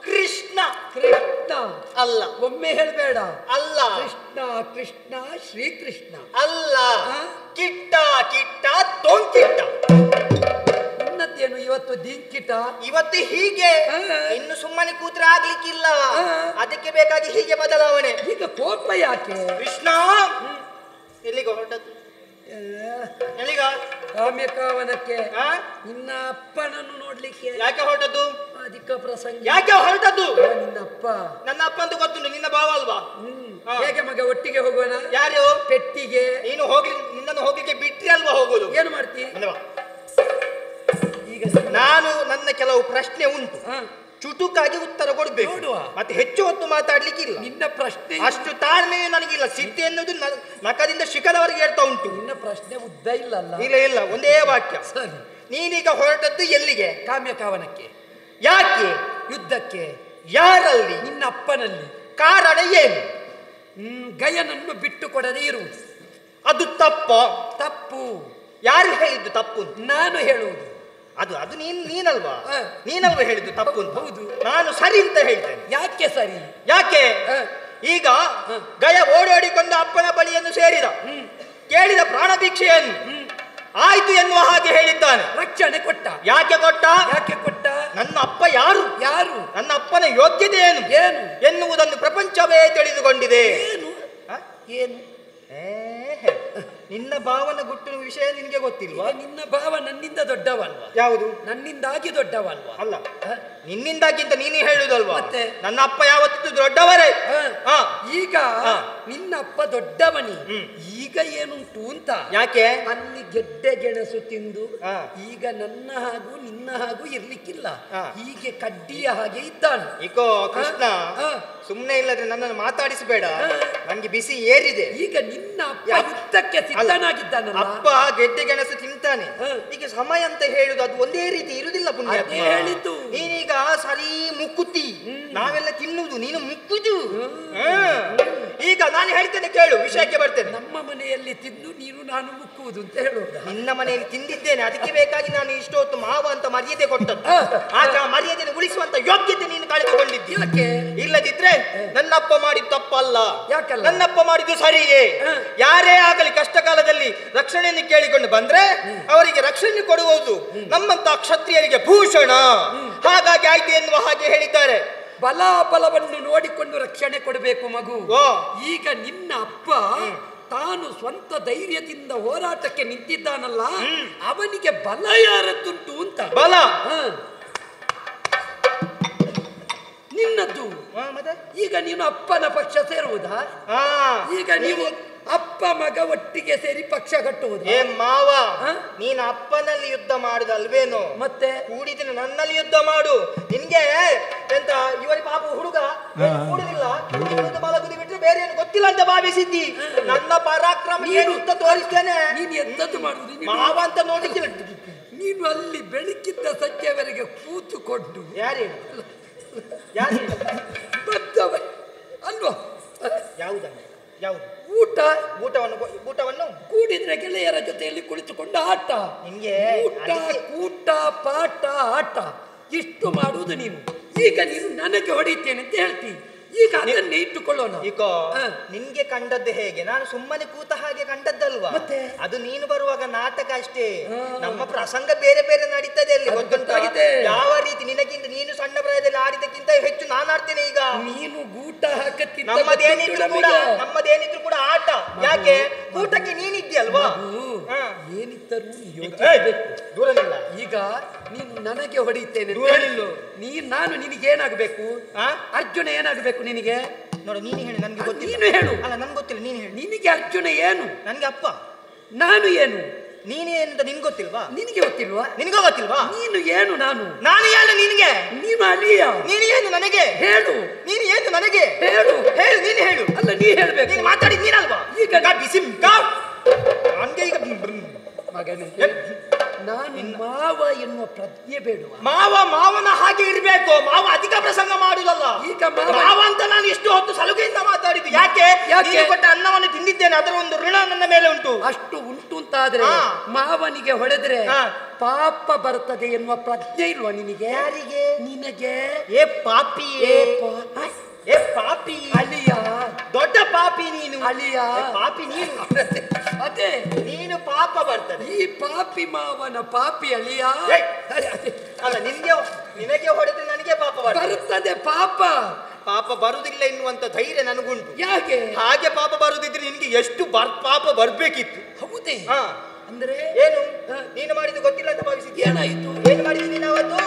ಕೃಷ್ಣ. ಕೃಷ್ಣ ಅಲ್ಲ, ಒಮ್ಮೆ ಹೇಳ್ಬೇಡ. ಅಲ್ಲ, ಕೃಷ್ಣ ಕೃಷ್ಣ ಶ್ರೀಕೃಷ್ಣ ಅಲ್ಲ, ಕಿಟ್ಟ ಕಿಟ್ಟ ತೊಂಕಿಟ್ಟ. ಇನ್ನದ್ದೇನು ಇವತ್ತು ದಿಂಕಿಟ? ಇವತ್ತು ಹೀಗೆ. ಇನ್ನು ಸುಮ್ಮನೆ ಕೂತ್ರೆ ಆಗ್ಲಿಕ್ಕಿಲ್ಲ, ಅದಕ್ಕೆ ಬೇಕಾಗಿ ಹೀಗೆ ಬದಲಾವಣೆ. ಈಗ ಕೋಪ ಯಾಕೆ? ಕೃಷ್ಣ ಎಲ್ಲಿಗ ಹೊರಟದ್ದು? ಎಲ್ಲಿಗ? ಕಾಮ್ಯಕಾವನಕ್ಕೆ. ನಿನ್ನ ಅಪ್ಪನನ್ನು ನೋಡ್ಲಿಕ್ಕೆ. ಯಾಕೆ ಹೊರಟದ್ದು? ಅಧಿಕ ಪ್ರಸಂಗ. ಯಾಕೆ ಹೊರಟದ್ದು? ನಿನ್ನ ಅಪ್ಪ. ನನ್ನ ಅಪ್ಪ ಅಂತ ಗೊತ್ತುಂಟು, ನಿನ್ನ ಭಾವ ಅಲ್ವಾ? ಹೇಗೆ ಮಗ ಒಟ್ಟಿಗೆ ಹೋಗೋಣ? ಯಾರು? ಪೆಟ್ಟಿಗೆ. ನೀನು ನಿನ್ನನ್ನು ಹೋಗ್ಲಿಕ್ಕೆ ಬಿಟ್ರಿ ಅಲ್ವಾ ಹೋಗೋದು? ಏನು ಮಾಡ್ತಿ? ಈಗ ನಾನು ನನ್ನ ಕೆಲವು ಪ್ರಶ್ನೆ ಉಂಟು, ಚುಟುಕಾಗಿ ಉತ್ತರ ಕೊಡ್ಬೇಕು. ಮತ್ತೆ ಹೆಚ್ಚು ಹೊತ್ತು ಮಾತಾಡ್ಲಿಕ್ಕಿಲ್ಲ. ನಿನ್ನ ಪ್ರಶ್ನೆ ಅಷ್ಟು ತಾಳ್ಮೆಯೂ ನನಗಿಲ್ಲ. ಸಿದ್ಧಿ ಎನ್ನುವುದು ನಖದಿಂದ ಶಿಖರವರೆಗೆ ಹೇಳ್ತಾ ಉಂಟು. ನಿನ್ನ ಪ್ರಶ್ನೆ ಉದ್ದ ಇಲ್ಲಲ್ಲ? ಇಲ್ಲ ಇಲ್ಲ, ಒಂದೇ ವಾಕ್ಯ. ಸರಿ. ನೀನೀಗ ಹೊರಟದ್ದು ಎಲ್ಲಿಗೆ? ಕಾಮ್ಯಕಾವನಕ್ಕೆ. ಯಾಕೆ? ಯುದ್ಧಕ್ಕೆ. ಯಾರಲ್ಲಿ? ನಿನ್ನ ಅಪ್ಪನಲ್ಲಿ. ಕಾರಣ ಏನು? ಗಯನನ್ನು ಬಿಟ್ಟು ಕೊಡದೇ ಇರುವುದು. ಅದು ತಪ್ಪ? ತಪ್ಪು. ಯಾರು ಹೇಳಿದ್ದು ತಪ್ಪು? ನಾನು ಹೇಳುವುದು. ಅದು ನೀನಲ್ವಾ? ನೀನಲ್ವಾ ಹೇಳಿದ್ದು ತಪ್ಪು? ಹೌದು. ನಾನು ಸರಿ ಅಂತ ಹೇಳ್ತೇನೆ. ಯಾಕೆ ಸರಿ? ಯಾಕೆ? ಈಗ ಗಯ ಓಡೋಡಿಕೊಂಡು ಅಪ್ಪನ ಬಳಿಯನ್ನು ಸೇರಿದ, ಕೇಳಿದ ಪ್ರಾಣ ಭಿಕ್ಷೆಯನ್ನು ಆಯ್ತು ಎನ್ನುವ ಹಾಗೆ ಹೇಳಿದ್ದಾನೆ. ರಕ್ಷಣೆ ಕೊಟ್ಟ. ಯಾಕೆ ಕೊಟ್ಟ? ಯಾಕೆ ಕೊಟ್ಟ? ನನ್ನ ಅಪ್ಪ ಯಾರು? ಯಾರು? ನನ್ನ ಅಪ್ಪನ ಯೋಗ್ಯತೆ ಏನು ಎನ್ನುವುದನ್ನು ಪ್ರಪಂಚವೇ ತಿಳಿದುಕೊಂಡಿದೆ. ಏನು? ಏನು? ನಿನ್ನ ಭಾವನ ಗುಟ್ಟಿನ ವಿಷಯ ನಿನಗೆ ಗೊತ್ತಿಲ್ವಾ? ನಿನ್ನ ಭಾವ ನನ್ನಿಂದ ದೊಡ್ಡವಲ್ವಾ? ಯಾವುದು? ನನ್ನಿಂದಾಗಿ ದೊಡ್ಡವಲ್ವಾ? ಅಲ್ಲ, ನಿನ್ನಿಂದಾಗಿಂತ ನೀನೇ ಹೇಳುದಲ್ವಾ? ಮತ್ತೆ ನನ್ನ ಅಪ್ಪ ಯಾವತ್ತಿದ್ದು ದೊಡ್ಡವರೇ. ಈಗ ನಿನ್ನ ಅಪ್ಪ ದೊಡ್ಡವನಿ. ಈಗ ಏನುಂಟು ಅಂತ? ಯಾಕೆ? ಅಲ್ಲಿ ಗೆಡ್ಡೆ ಗೆಣಸು ತಿಂದು ಈಗ ನನ್ನ ಹಾಗೂ ನಿನ್ನ ಹಾಗೂ ಇರ್ಲಿಕ್ಕಿಲ್ಲ. ಹೀಗೆ ಕಡ್ಡಿಯ ಹಾಗೆ ಇದ್ದಾನೆ. ಇಕೋ ಕೃಷ್ಣ, ಸುಮ್ಮನೆ ಇಲ್ಲದ್ರೆ ನನ್ನನ್ನು ಮಾತಾಡಿಸಬೇಡ, ನನ್ಗೆ ಬಿಸಿ ಏರಿದೆ. ಈಗ ನಿನ್ನ ಅಪ್ಪ ಯುದ್ಧಕ್ಕೆ ಸಿದ್ಧನಾಗಿದ್ದಾನಲ್ಲ. ಅಪ್ಪ ಗೆಡ್ಡೆ ಗೆಣಸು ತಿಂತಾನೆ. ಈಗ ಸಮಯ ಅಂತ ಹೇಳುದು ಅದು ಒಂದೇ ರೀತಿ ಇರುದಿಲ್ಲ. ಪುಣ್ಯ ಹೇಳಿದ್ದು ನೀನೀಗ ಸರಿ ಮುಕ್ಕುತ್ತಿ, ನಾವೆಲ್ಲ ತಿನ್ನುವುದು, ನೀನು ಮುಕ್ಕುದು. ಈಗ ನಾನು ಹೇಳ್ತೇನೆ ಕೇಳು, ವಿಷಯಕ್ಕೆ ಬರ್ತೇನೆ. ನಮ್ಮ ಮನೆಯಲ್ಲಿ ತಿಂದು ನೀನು ನಾನು ಮುಕ್ಕುವುದು ಅಂತ ಹೇಳುವುದು. ನಿನ್ನ ಮನೆಯಲ್ಲಿ ತಿಂದಿದ್ದೇನೆ, ಅದಕ್ಕೆ ಬೇಕಾಗಿ ನಾನು ಇಷ್ಟು ಹೊತ್ತು ಮಾವ ಅಂತ ಮರ್ಯಾದೆ ಕೊಟ್ಟದ್ದು. ಆಗ ಮರ್ಯಾದೆಯನ್ನು ಉಳಿಸುವಂತ ಯೋಗ್ಯತೆ ನೀನು ಕಳೆದುಕೊಂಡಿದ್ದಿ. ಯಾಕೆ? ಇಲ್ಲದಿದ್ರೆ ನನ್ನಪ್ಪ ಮಾಡಿದ್ದು ತಪ್ಪಲ್ಲ. ಯಾಕಲ್ಲ? ನನ್ನಪ್ಪ ಮಾಡಿದ್ದು ಸರಿಯೇ. ಯಾರೇ ಆಗಲಿ ಕಷ್ಟ ಕಾಲದಲ್ಲಿ ರಕ್ಷಣೆಯನ್ನು ಕೇಳಿಕೊಂಡು ಬಂದ್ರೆ ಅವರಿಗೆ ರಕ್ಷಣೆ ಕೊಡುವುದು ನಮ್ಮಂತ ಕ್ಷತ್ರಿಯರಿಗೆ ಭೂಷಣ. ಹಾಗಾಗಿ ಆಯ್ತು ಎನ್ನುವ ಹಾಗೆ ಹೇಳಿದ್ದಾರೆ. ಬಲಾಬಲವನ್ನು ನೋಡಿಕೊಂಡು ರಕ್ಷಣೆ ಕೊಡಬೇಕು ಮಗು. ಈಗ ನಿನ್ನ ಅಪ್ಪ ತಾನು ಸ್ವಂತ ಧೈರ್ಯದಿಂದ ಹೋರಾಟಕ್ಕೆ ನಿಂತಿದ್ದಾನಲ್ಲ, ಅವನಿಗೆ ಬಲ ಯಾರದ್ದುಂಟು ಅಂತ. ಬಲ ನಿನ್ನದ್ದು. ಈಗ ನೀನು ಅಪ್ಪನ ಪಕ್ಷ ಸೇರುವುದಾ? ಈಗ ನೀವು ಅಪ್ಪ ಮಗ ಒಟ್ಟಿಗೆ ಸೇರಿ ಪಕ್ಷ ಕಟ್ಟುವುದು. ಏ ಮಾವ, ನೀನು ಅಪ್ಪನಲ್ಲಿ ಯುದ್ಧ ಮಾಡುದಲ್ವೇನೋ, ಮತ್ತೆ ಕೂಡಿದಿನ ನನ್ನಲ್ಲಿ ಯುದ್ಧ ಮಾಡು. ನಿನ್ಗೆ ಎಂತ ಇವರಿ ಪಾಪ ಹುಡುಗ ಕೂಡುದಿಲ್ಲ, ಮಲಗುದಿ ಬಿಟ್ರೆ ಬೇರೆ ಏನು ಗೊತ್ತಿಲ್ಲ ಅಂತ ಭಾವಿಸಿದ್ದಿ. ನನ್ನ ಪರಾಕ್ರಮ ಯುದ್ಧ ತೋರಿಸ್ತೇನೆ. ನೀನು ಎಂತದ್ದು ಮಾಡುದು? ಮಾವ ಅಂತ ನೋಡಿದ್ದಿಲ್ಲ ನೀನು ಅಲ್ಲಿ ಬೆಳಕಿದ್ದ ಸಂಜೆವರೆಗೆ ಕೂತುಕೊಂಡು ಯಾರು ಬದ್ದವ ಅಲ್ವಾ? ಯಾವುದನ್ನ? ಯಾವುದು? ಊಟವನ್ನು ಕೂಡಿದ್ರೆ ಗೆಳೆಯರ ಜೊತೆಯಲ್ಲಿ ಕುಳಿತುಕೊಂಡು ಆಟ. ನಿಂಗೆ ಊಟ ಕೂಟ ಪಾಠ ಆಟ ಇಷ್ಟು ಮಾಡುವುದು ನೀನು. ಈಗ ನೀನು ನನಗೆ ಹೊಡೆಯುತ್ತೇನೆ ಅಂತ ಹೇಳ್ತೀನಿ. ಈಗ ಅದನ್ನೇ ಇಟ್ಟುಕೊಳ್ಳೋಣ. ಈಗ ನಿನ್ಗೆ ಕಂಡದ್ದು ಹೇಗೆ? ನಾನು ಸುಮ್ಮನೆ ಕೂತ ಹಾಗೆ ಕಂಡದ್ದಲ್ವಾ? ಮತ್ತೆ ಅದು ನೀನು ಬರುವಾಗ ನಾಟಕ ಅಷ್ಟೇ. ನಮ್ಮ ಪ್ರಸಂಗ ಬೇರೆ ಬೇರೆ ನಡೀತದೆ ಅಲ್ಲಿ. ಗೊತ್ತಾಗಿದೆ ಯಾವ ರೀತಿ ನಿನಗಿಂತ ನೀನು ಸಣ್ಣ ಪ್ರಾಯದಲ್ಲಿ ಆಡಿದಕ್ಕಿಂತ ಹೆಚ್ಚು ನಾನು ಆಡ್ತೇನೆ. ಈಗ ನೀನು ಗೂಟ ಹಾಕುತ್ತಿದ್ದ ನಮ್ಮದೇನಿದ್ರು ಕೂಡ ಆಟ. ಯಾಕೆ? ಊಟಕ್ಕೆ ನೀನಿದ್ದಿ ಅಲ್ವಾ? ಏನಿದ್ದರೂ ದೂರ ನಿಲ್ಲ. ಈಗ ನೀನು ನನಗೆ ಹೊಡೆಯುತ್ತೇನೆ, ನಾನು ನಿನಗೆ ಏನಾಗಬೇಕು? ಅರ್ಜುನ ಏನಾಗಬೇಕು ನಿನಗೆ? ನೋಡು, ನೀನು ಹೇಳು, ನನ್ಗೆ ಗೊತ್ತಿಲ್ಲ. ನೀನು ಹೇಳು. ಅಲ್ಲ, ನನ್ಗೆ ಗೊತ್ತಿಲ್ಲ, ನೀನು ಹೇಳು. ನಿನಗೆ ಅರ್ಜುನ ಏನು? ನನ್ಗೆ ಅಪ್ಪ. ನಾನು ಏನು? ನೀನೇನಂತ ನಿನ್ಗೆ ಗೊತ್ತಿಲ್ವಾ? ನಿನಗೆ ಗೊತ್ತಿಲ್ವಾ? ನಿನಗೂ ಗೊತ್ತಿಲ್ವಾ? ನೀನು ಏನು? ನಾನು ಏನು ನಿನಗೆ? ನೀನು ಅಲಿಯ. ನೀನು ಏನು ನನಗೆ? ಹೇಳು. ನೀನು ಏನು ನನಗೆ? ಹೇಳು. ಹೇಳು, ನೀನು ಹೇಳು. ಅಲ್ಲ, ನೀ ಹೇಳ್ಬೇಕು. ನೀನು ಮಾತಾಡಿದ್ ನೀನಲ್ವಾ? ಈಗ ಬಿಸಿ ಹಂಗೆ ಈಗ ಮಗನೇ, ನಾನು ಮಾವ ಎನ್ನುವ ಪ್ರಜ್ಞೆ ಬೇಡುವ. ಮಾವನ ಹಾಗೆ ಇರ್ಬೇಕು. ಮಾವ ಅಧಿಕ ಪ್ರಸಂಗ ಮಾಡುದಲ್ಲ. ಈಗ ಮಾವ ಅಂತ ನಾನು ಎಷ್ಟು ಹೊತ್ತು ಸಲುಗೆಯಿಂದ ಮಾತಾಡಿದ್ದು. ಯಾಕೆ? ಕೊಟ್ಟ ಅನ್ನವನ್ನು ತಿಂದಿದ್ದೇನೆ, ಅದರ ಒಂದು ಋಣ ನನ್ನ ಮೇಲೆ ಉಂಟು. ಅಷ್ಟು ಉಂಟು ಅಂತಾದ್ರೆ ಮಾವನಿಗೆ ಹೊಡೆದ್ರೆ ಪಾಪ ಬರ್ತದೆ ಎನ್ನುವ ಪ್ರಜ್ಞೆ ಇಲ್ವಾ ನಿನಗೆ? ಯಾರಿಗೆ? ನಿನಗೆ. ಏ ಪಾಪಿ, ಏ ಪಾಪಿ, ಅಲಿಯ, ದೊಡ್ಡ ಪಾಪಿ ನೀನು. ಅಲಿಯ, ಪಾಪಿ ನೀನು. ಅದೇ ನೀನು ಪಾಪ ಬರ್ತದೆ. ಈ ಪಾಪಿ ಮಾವನ ಪಾಪಿ ಅಲಿಯ. ಅಲ್ಲ, ನಿನಗೆ ಹೊಡೆದ್ರೆ ನನಗೆ ಪಾಪ ಬರ್ತದೆ. ಪಾಪ ಬರುವುದಿಲ್ಲ ಎನ್ನುವಂತ ಧೈರ್ಯ ನನಗುಂಟು. ಯಾಕೆ? ಹಾಗೆ ಪಾಪ ಬರುದಿದ್ರೆ ನಿನ್ಗೆ ಎಷ್ಟು ಪಾಪ ಬರ್ಬೇಕಿತ್ತು. ಹೌದೇ? ಅಂದ್ರೆ ಏನು ನೀನು ಮಾಡಿದ್ದು ಗೊತ್ತಿಲ್ಲ ಅಂತ ಭಾವಿಸಿದ್ದೆ. ಏನಾಯಿತು? ಏನು ಮಾಡಿದ್ದಿ ನೀನು ಅವತ್ತು?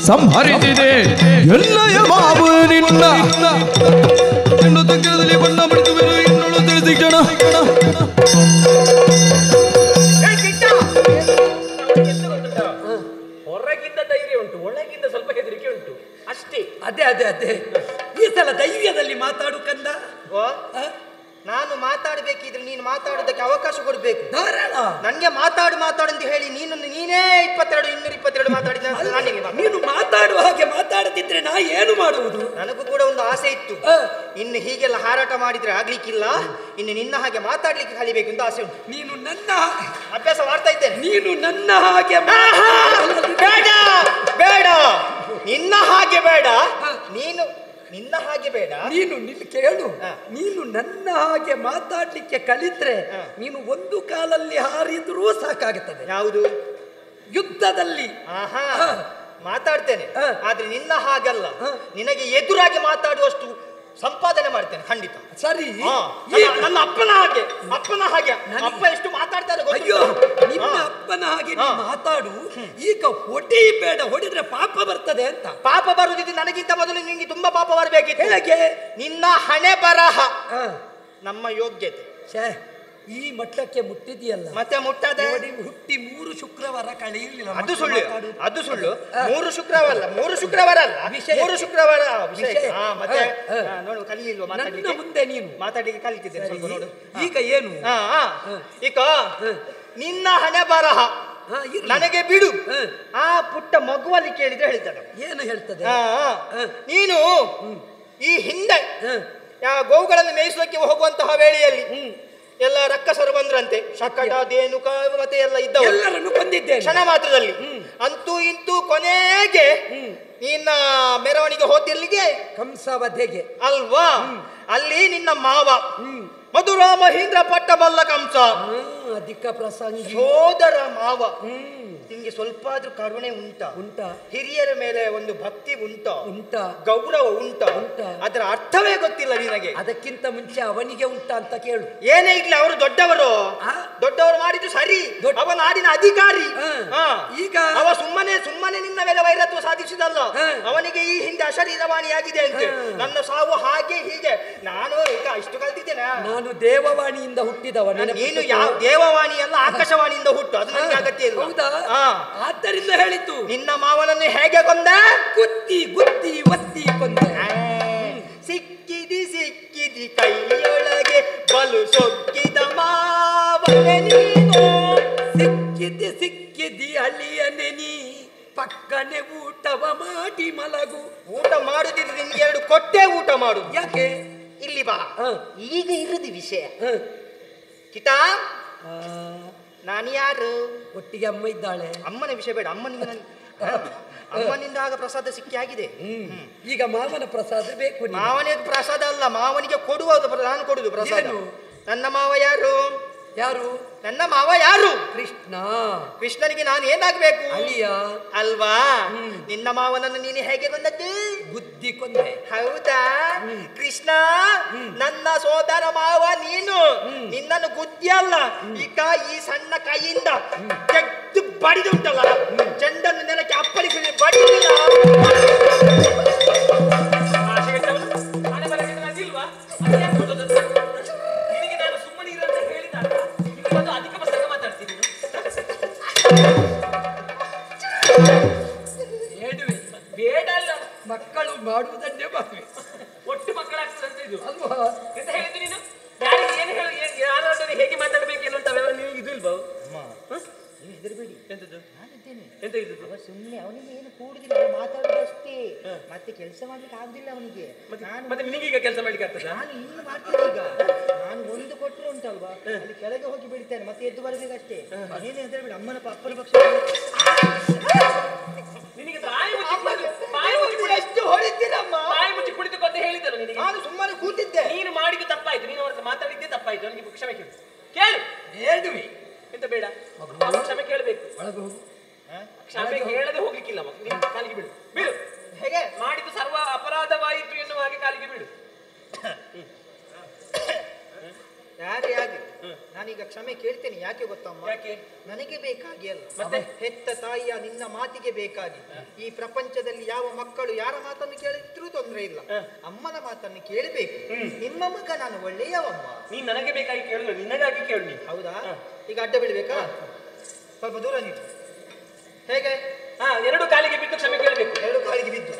ಸಂಹರಿಸಿದೆ ಎಲ್ಲಯ ಬಾಬು ನಿನ್ನ ಹೆಣ್ಣು ತಂಗಿರದಲ್ಲಿ ಬಣ್ಣ ಬಿಡುತ್ತುವೆ ಇನ್ನೊಳು ತಿಳಿಸಿ ಜನ ಹೊರಗಿಂದ ಧೈರ್ಯ ಉಂಟು, ಒಳಗಿಂದ ಸ್ವಲ್ಪ ಹೆದರಿಕೆ ಉಂಟು ಅಷ್ಟೇ. ಅದೇ ಈ ಸಲ ಧೈರ್ಯದಲ್ಲಿ ಮಾತಾಡು ಕಂದ. ನಾನು ಮಾತಾಡಬೇಕಿದ್ರೆ ನೀನು ಮಾತಾಡೋದಕ್ಕೆ ಅವಕಾಶ ಕೊಡ್ಬೇಕು. ನನಗೆ ಮಾತಾಡು ಅಂತ ಹೇಳಿ ನೀನೇ 22 222 ಮಾತಾಡಿದ. ನೀನು ಮಾತಾಡುವ ಹಾಗೆ ಮಾತಾಡದಿದ್ರೆ ನಾ ಏನು ಮಾಡುವುದು? ನನಗೂ ಕೂಡ ಒಂದು ಆಸೆ ಇತ್ತು. ಇನ್ನು ಹೀಗೆಲ್ಲ ಹಾರಾಟ ಮಾಡಿದ್ರೆ ಆಗ್ಲಿಕ್ಕಿಲ್ಲ, ಇನ್ನು ನಿನ್ನ ಹಾಗೆ ಮಾತಾಡ್ಲಿಕ್ಕೆ ಕಲಿಬೇಕು ಅಂತ ಆಸೆ ಉಂಟು. ನೀನು ನನ್ನ ಅಭ್ಯಾಸ ಮಾಡ್ತಾ ಇದ್ದೇನೆ. ನೀನು ನನ್ನ ಹಾಗೆ ಬೇಡ, ನಿನ್ನ ಹಾಗೆ ಬೇಡ, ನಿನ್ನ ಹಾಗೆ ಬೇಡ. ನೀನು ಕೇಳು, ನೀನು ನನ್ನ ಹಾಗೆ ಮಾತಾಡ್ಲಿಕ್ಕೆ ಕಲಿತ್ರೆ ನೀನು ಒಂದು ಕಾಲಲ್ಲಿ ಹಾರಿದ್ರೂ ಸಾಕಾಗುತ್ತದೆ. ಯಾವುದು? ಯುದ್ಧದಲ್ಲಿ. ಮಾತಾಡ್ತೇನೆ, ಆದ್ರೆ ನಿನ್ನ ಹಾಗಲ್ಲ. ನಿನಗೆ ಎದುರಾಗಿ ಮಾತಾಡುವಷ್ಟು ಸಂಪಾದನೆ ಮಾಡ್ತೇನೆ ಖಂಡಿತ. ಸರಿ, ನನ್ನ ಅಪ್ಪನ ಹಾಗೆ ಅಪ್ಪ ಎಷ್ಟು ಮಾತಾಡ್ತಾರೆ ಅಯ್ಯೋ, ನಿಮ್ಮ ಅಪ್ಪನ ಹಾಗೆ ಮಾತಾಡು. ಈಗ ಬೇಡ, ಹೊಡಿದ್ರೆ ಪಾಪ ಬರ್ತದೆ ಅಂತ. ಪಾಪ ಬರುದಿದ್ರೆ ನನಗಿಂತ ಮೊದಲು ನಿಂಗೆ ತುಂಬಾ ಪಾಪ ಬರಬೇಕಿತ್ತು. ಹೇಗೆ? ನಿನ್ನ ಹಣೆ ಬರಹ ನಮ್ಮ ಯೋಗ್ಯತೆ ಈ ಮಟ್ಟಕ್ಕೆ ಮುಟ್ಟಿದೆಯಲ್ಲ. ಮತ್ತೆ ಮುಟ್ಟದೆ ಹುಟ್ಟಿ 3 ಶುಕ್ರವಾರ ಕಳೆಯಲಿಲ್ಲ. ಅದು ಸುಳ್ಳು. 3 ಶುಕ್ರವಾರ ಅಲ್ಲ, 3 ಶುಕ್ರವಾರ ಮತ್ತೆ ನೋಡು, ಕಲಿಯಿಲ್ವ ಮಾತಾಡ್ಲಿಕ್ಕೆ? ಮುಂದೆ ನೀನು ಮಾತಾಡ್ಲಿಕ್ಕೆ ಕಲಿತಿದ್ದೇನೆ ಸ್ವಲ್ಪ ನೋಡು. ಈಗ ಏನು? ಈಗ ನಿನ್ನ ಹಣೆ ಬರಹ ನನಗೆ ಬಿಡು. ಆ ಪುಟ್ಟ ಮಗುವಲ್ಲಿ ಕೇಳಿದ್ರೆ ಹೇಳ್ತಾನೆ. ಏನು ಹೇಳ್ತದೆ? ನೀನು ಈ ಹಿಂದೆ ಗೋವುಗಳನ್ನು ಮೇಯಿಸಲಿಕ್ಕೆ ಹೋಗುವಂತಹ ವೇಳೆಯಲ್ಲಿ ಎಲ್ಲ ರಕ್ಕಸರು ಬಂದ್ರಂತೆ. ಶಕಟ, ದೇನುಕ ಮತ್ತೆ ಎಲ್ಲ ಇದ್ದವರು ಎಲ್ಲರನ್ನು ಕೊಂದಿದ್ದೆ ಕ್ಷಣ ಮಾತ್ರದಲ್ಲಿ. ಅಂತೂ ಇಂತೂ ಕೊನೆಗೆ ನಿನ್ನ ಮೆರವಣಿಗೆ ಹೋದೆಲ್ಲಿಗೆ? ಕಂಸವಧೆಗೆ ಅಲ್ವಾ? ಅಲ್ಲಿ ನಿನ್ನ ಮಾವ ಮಧುರ ಮಹೀಂದ್ರ ಪಟ್ಟಬಲ್ಲ ಕಂಸ, ಅಧಿಕ ಪ್ರಸಂಗಿ ಸೋದರ ಮಾವ. ನಿಮ್ಗೆ ಸ್ವಲ್ಪ ಆದ್ರೂ ಕರುಣೆ ಉಂಟಾ? ಹಿರಿಯರ ಮೇಲೆ ಒಂದು ಭಕ್ತಿ ಉಂಟಾ? ಗೌರವ ಉಂಟಾ? ಅದರ ಅರ್ಥವೇ ಗೊತ್ತಿಲ್ಲ ನಿನಗೆ. ಅದಕ್ಕಿಂತ ಮುಂಚೆ ಅವನಿಗೆ ಉಂಟಾ ಅಂತ ಕೇಳು. ಏನೇ ಇರ್ಲಿ, ಅವರು ದೊಡ್ಡವರು ಮಾಡಿದ್ದು ಸರಿ. ಅವ ನಾಡಿನ ಅಧಿಕಾರಿ. ಈಗ ಅವ ಸುಮ್ಮನೆ ನಿನ್ನ ಮೇಲೆ ವೈರತ್ವ ಸಾಧಿಸಿದಲ್ಲ. ಅವನಿಗೆ ಈ ಹಿಂದೆ ಅಶರೀರವಾಣಿಯಾಗಿದೆ ಅಂತೆ. ನನ್ನ ಸಾವು ಹಾಗೆ ಹೀಗೆ. ನಾನು ಈಗ ಇಷ್ಟು ಕಲ್ತಿದ್ದೇನೆ. ನಾನು ದೇವವಾಣಿಯಿಂದ ಹುಟ್ಟಿದವ. ನೀನು ಯಾವ ದೇವವಾಣಿ ಅಲ್ಲ, ಆಕಾಶವಾಣಿಯಿಂದ ಹುಟ್ಟು. ಅದು ನನಗೆ ಅಗತ್ಯ ಇಲ್ಲ. ಹೌದಾ? ಆದ್ದರಿಂದ ಹೇಳಿದ್ದು. ನಿನ್ನ ಮಾವನನ್ನು ಹೇಗೆ ಕೊಂದ? ಗುತ್ತಿ ಗುತ್ತಿ ಒತ್ತಿ ಕೊಂದೆ. ಸಿಕ್ಕಿದಿ ಸಿಕ್ಕಿದಿ ಕೈಯೊಳಗೆ ಬಲು ಸೊಕ್ಕಿದ ಮಾವನೆ ನೀನು. ಸಿಕ್ಕಿದ್ದಿ ಸಿಕ್ಕಿದ್ದಿ ಅಳಿಯನೆ ನೀ ಪಕ್ಕನೆ ಊಟವ ಮಾಡಿ ಮಲಗು. ಊಟ ಮಾಡುದಿದ್ರೆ ನಿನ್ಗೆ 2 ಕೊಟ್ಟೆ ಊಟ ಮಾಡು. ಯಾಕೆ? ಇಲ್ಲಿ ಬಾ. ಈಗ ಇರುದು ವಿಷಯ. ಕಿಟ, ನಾನು ಯಾರು? ಒಟ್ಟಿಗೆ ಅಮ್ಮ ಇದ್ದಾಳೆ. ಅಮ್ಮನ ವಿಷಯ ಬೇಡ. ಅಮ್ಮನಿಂದ ಆಗ ಪ್ರಸಾದ ಸಿಕ್ಕಿ ಆಗಿದೆ. ಈಗ ಮಾವನ ಪ್ರಸಾದ ಬೇಕು. ಮಾವನಿಗೆ ಪ್ರಸಾದ ಅಲ್ಲ, ಮಾವನಿಗೆ ಕೊಡುವುದು. ನಾನು ಕೊಡುದು ಪ್ರಸಾದ. ನನ್ನ ಮಾವ ಯಾರು? ಯಾರು? ನನ್ನ ಮಾವ ಯಾರು? ಕೃಷ್ಣ. ಕೃಷ್ಣನಿಗೆ ನಾನು ಏನಾಗಬೇಕು? ಅಳಿಯ ಅಲ್ವಾ? ನಿನ್ನ ಮಾವನನ್ನು ನೀನು ಹೇಗೆ ಕೊಂದದ್ದು? ಬುದ್ಧಿ ಕೊಂದೆ. ಹೌದಾ? ಕೃಷ್ಣ, ನನ್ನ ಸೋದರ ಮಾವ ನೀನು. ನಿನ್ನನ್ನು ಬುದ್ಧಿ ಅಲ್ಲ, ಈಗ ಈ ಸಣ್ಣ ಕೈಯಿಂದ ತೆಗೆದು ಬಡಿದುಂಟಲ್ಲ, ಚೆಂಡನ್ನು ನೆಲಕ್ಕೆ ಅಪ್ಪಳಿಸಿ ಬಡಿದಿಲ್ಲ. ಬೇಡ ಅಲ್ಲ, ಮಕ್ಕಳು ಮಾಡುವುದನ್ನೇ ಮದುವೆ. ಒಟ್ಟು ಮಕ್ಕಳಾಗ್ತದಂತ ಇದು ಅಲ್ವಾ? ಎಂತ ಹೇಳಿದ್ದು ನೀನು? ಯಾರಿಗೆ ಏನು ಹೇಳು, ಯಾರಾದ್ರೂ ಹೇಗೆ ಮಾತಾಡ್ಬೇಕೇನು ಅಂತ ನಿಮಗೆ ಇದು ಇಲ್ವಾ? ಹೆದರಬೇಡಿ. ಎಂತದ್ದು? ನಾನಿದ್ದೇನೆ. ಎಂತ ಇದ್ದು? ಸುಮ್ಮನೆ ಅವನಿಗೆ ಏನು ಕೂಡುದಿಲ್ಲ, ಮಾತಾಡುದು ಅಷ್ಟೇ. ಮತ್ತೆ ಕೆಲಸ ಮಾಡ್ಲಿಕ್ಕೆ ಆಗುದಿಲ್ಲ ಅವನಿಗೆ. ಮತ್ತೆ ನಿನಗೀಗ ಕೆಲಸ ಮಾಡ್ಲಿಕ್ಕೆ ಆಗ್ತದ? ನಾನು ಇನ್ನು ಮಾಡ್ತೇನೆ. ಈಗ ನಾನು ಒಂದು ಕೊಟ್ಟರು ಉಂಟಲ್ವಾ, ಅಲ್ಲಿ ಕೆಳಗೆ ಹೋಗಿ ಬಿಡ್ತೇನೆ, ಮತ್ತೆ ಎದ್ದು ಬರಬೇಕಷ್ಟೇ. ನೀನು ಹೆದರಬೇಡಿ. ಅಪ್ಪನ ಪಕ್ಷ ನಿನಗೆ ಬಾಯಿ ಮುಚ್ಚಿ ಎಷ್ಟು ಹೊಡಿತೀರಮ್ಮ? ಬಾಯಿ ಮುಚ್ಚಿ ಕುಳಿತುಕೊಂತ ಹೇಳಿದ್ದಲ್ಲ ನಿನಗೆ. ನಾನು ಸುಮ್ಮನೆ ಕೂತಿದ್ದೆ. ನೀನು ಮಾಡಿದ್ದು ತಪ್ಪಾಯ್ತು, ನೀನು ಅವ್ರ ಮಾತಾಡಿದ್ದೇ ತಪ್ಪಾಯ್ತು. ನನಗೆ ಕ್ಷಮೆ ಕೇಳು. ಕೇಳು. ಹೇಳುವೆ. ಎಂತ ಬೇಡ, ಕ್ಷಮೆ ಕೇಳಬೇಕು. ಒಳಗೆ ಹೋಗು. ಕ್ಷಮೆ ಹೇಳದೆ ಹೋಗ್ಲಿಕ್ಕಿಲ್ಲ. ನೀನು ಕಾಲಿಗೆ ಬಿಡು. ಬಿಡು. ಹೇಗೆ? ಮಾಡಿದ್ದು ಸರ್ವ ಅಪರಾಧವಾಯಿತು ಎನ್ನುವ ಹಾಗೆ ಕಾಲಿಗೆ ಬಿಡು. ಯಾರೇ ಆಗಿ ನಾನೀಗ ಕ್ಷಮೆ ಕೇಳ್ತೇನೆ. ಯಾಕೆ ಗೊತ್ತಮ್ಮ? ಯಾಕೆ? ನನಗೆ ಬೇಕಾಗಿ ಅಲ್ಲ, ಮತ್ತೆ ಹೆತ್ತ ತಾಯಿಯ ನಿನ್ನ ಮಾತಿಗೆ ಬೇಕಾಗಿ. ಈ ಪ್ರಪಂಚದಲ್ಲಿ ಯಾವ ಮಕ್ಕಳು ಯಾರ ಮಾತನ್ನು ಕೇಳಿದ್ರೂ ತೊಂದರೆ ಇಲ್ಲ, ಅಮ್ಮನ ಮಾತನ್ನು ಕೇಳಬೇಕು. ನಿಮ್ಮ ಮಗ ನಾನು ಒಳ್ಳೆಯವಮ್ಮ. ನೀನ್ ನನಗೆ ಬೇಕಾಗಿ ಕೇಳುದು, ನಿನಗಾಗಿ ಕೇಳು ನೀನು. ಹೌದಾ? ಈಗ ಅಡ್ಡ ಬೀಳ್ಬೇಕಾ? ಸ್ವಲ್ಪ ದೂರ ನೀನು. ಹೇಗೆ? 2 ಕಾಲಿಗೆ ಬಿದ್ದು ಕ್ಷಮೆ ಕೇಳಬೇಕು. 2 ಕಾಲಿಗೆ ಬಿದ್ದು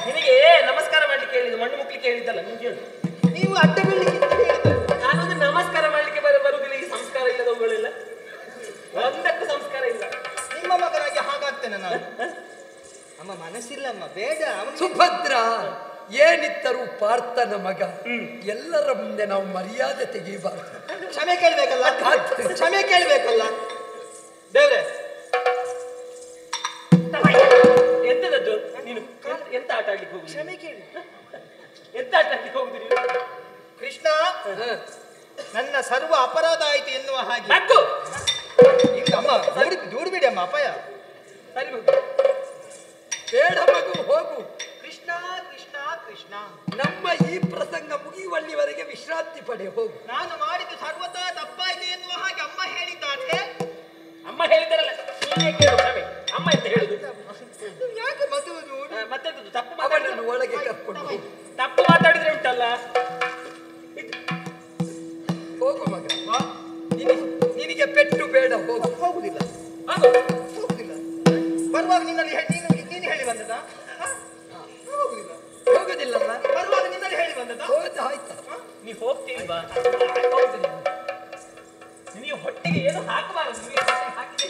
ನಿನಗೆ ನಮಸ್ಕಾರ ಮಾಡ್ಲಿಕ್ಕೆ ಹೇಳಿದ್ದು, ಮಣ್ಣು ಮುಕ್ಲಿಕ್ಕೆ ಹೇಳಿದ್ದಲ್ಲ. ನೀನು ಕೇಳು. ನೀವು ಅಡ್ಡ ಬೀಳ್ಲಿಕ್ಕೆ ನಾನೊಂದು ನಮಸ್ಕಾರ ಮಾಡ್ಲಿಕ್ಕೆ ಬರುವುದಿಲ್ಲ. ಈ ಸಂಸ್ಕಾರ ಇಲ್ಲದವುಗಳೆಲ್ಲ, ಒಂದಕ್ಕೂ ಸಂಸ್ಕಾರ ಇಲ್ಲ. ನಿಮ್ಮ ಮಗನಾಗಿ ಹಾಗಾಗ್ತೇನೆ ನಾನು. ಅಮ್ಮ ಮನಸ್ಸಿಲ್ಲಮ್ಮ, ಬೇಡ. ಸುಭದ್ರ ಏನಿತ್ತರೂ ಪಾರ್ಥನ ಮಗ. ಎಲ್ಲರ ಮುಂದೆ ನಾವು ಮರ್ಯಾದೆ ತೆಗೆಯಬಾರದು. ಕ್ಷಮೆ ಕೇಳ್ಬೇಕಲ್ಲ, ಕ್ಷಮೆ ಕೇಳ್ಬೇಕಲ್ಲ ದೇವ್ರೆ. ಎಂತದದ್ದು ನೀನು? ಎಂತ ಆಟ ಆಡ್ಲಿಕ್ಕೆ ಹೋಗುದು? ಕ್ಷಮೆ ಕೇಳಿ. ಎಂತ ಆಟ ಆಡ್ಲಿಕ್ಕೆ ಹೋಗುದು ನೀನು? ಕೃಷ್ಣ, ನನ್ನ ಸರ್ವ ಅಪರಾಧ ಆಯ್ತು ಎನ್ನುವ ಹಾಗೆ. ನಕ್ಕು. ಇಲ್ಲ ಅಮ್ಮ, ದೂಡ್ಬಿಡಿ ಅಮ್ಮ, ಅಪಾಯ. ಸರಿ ಹೋಗು. ಬೇಡ ಮಗು, ಹೋಗು. ಕೃಷ್ಣ ಕೃಷ್ಣ ಕೃಷ್ಣ, ನಮ್ಮ ಈ ಪ್ರಸಂಗ ಮುಗಿಯುವಲ್ಲಿವರೆಗೆ ವಿಶ್ರಾಂತಿ ಪಡೆ, ಹೋಗು. ನಾನು ಮಾಡಿದ್ದು ಸರ್ವತಾ ತಪ್ಪಾಯ್ತು ಎನ್ನುವ ಹಾಗೆ ಅಮ್ಮ ಹೇಳಿದ್ದಾರೆ. ಅಮ್ಮ ಹೇಳಿದಾರಲ್ಲ, ನೀನೇ ಕೇಳು ಕ್ಷಮೆ. ಅಮ್ಮ ಎಂತ ಹೇಳುದು? ಯಾಕೆ ಮದುವುದು? ಮತ್ತೆ ತಪ್ಪು ಅವನನ್ನು ಒಳಗೆ ಕರ್ಕೊಂಡು ಹೋಗು. ತಪ್ಪು ಮಾತಾಡಿದ್ರೆ ಉಂಟಲ್ಲ. ಹೋಗು ಮಗ, ನಿನಗೆ ಪೆಟ್ಟು ಬೇಡ, ಹೋಗು. ಹೋಗುದಿಲ್ಲ, ಹೋಗುದಿಲ್ಲ. ಬರುವಾಗ ನಿನ್ನಲ್ಲಿ ನೀನು ಹೇಳಿ ಬಂದದ? ಹೋಗುದಿಲ್ಲ. ಹೋಗುದಿಲ್ಲಲ್ಲ? ಬರುವಾಗ ನಿನ್ನಲ್ಲಿ ಹೇಳಿ ಬಂದದ? ಹೋದ ಆಯ್ತಾ? ನೀ ಹೋಗ್ತೀಲ್ವಾ? ನಿನಗೆ ಹೊಟ್ಟೆಗೆ ಏನು ಹಾಕಬಾರದು. ಹಾಕಿದೆ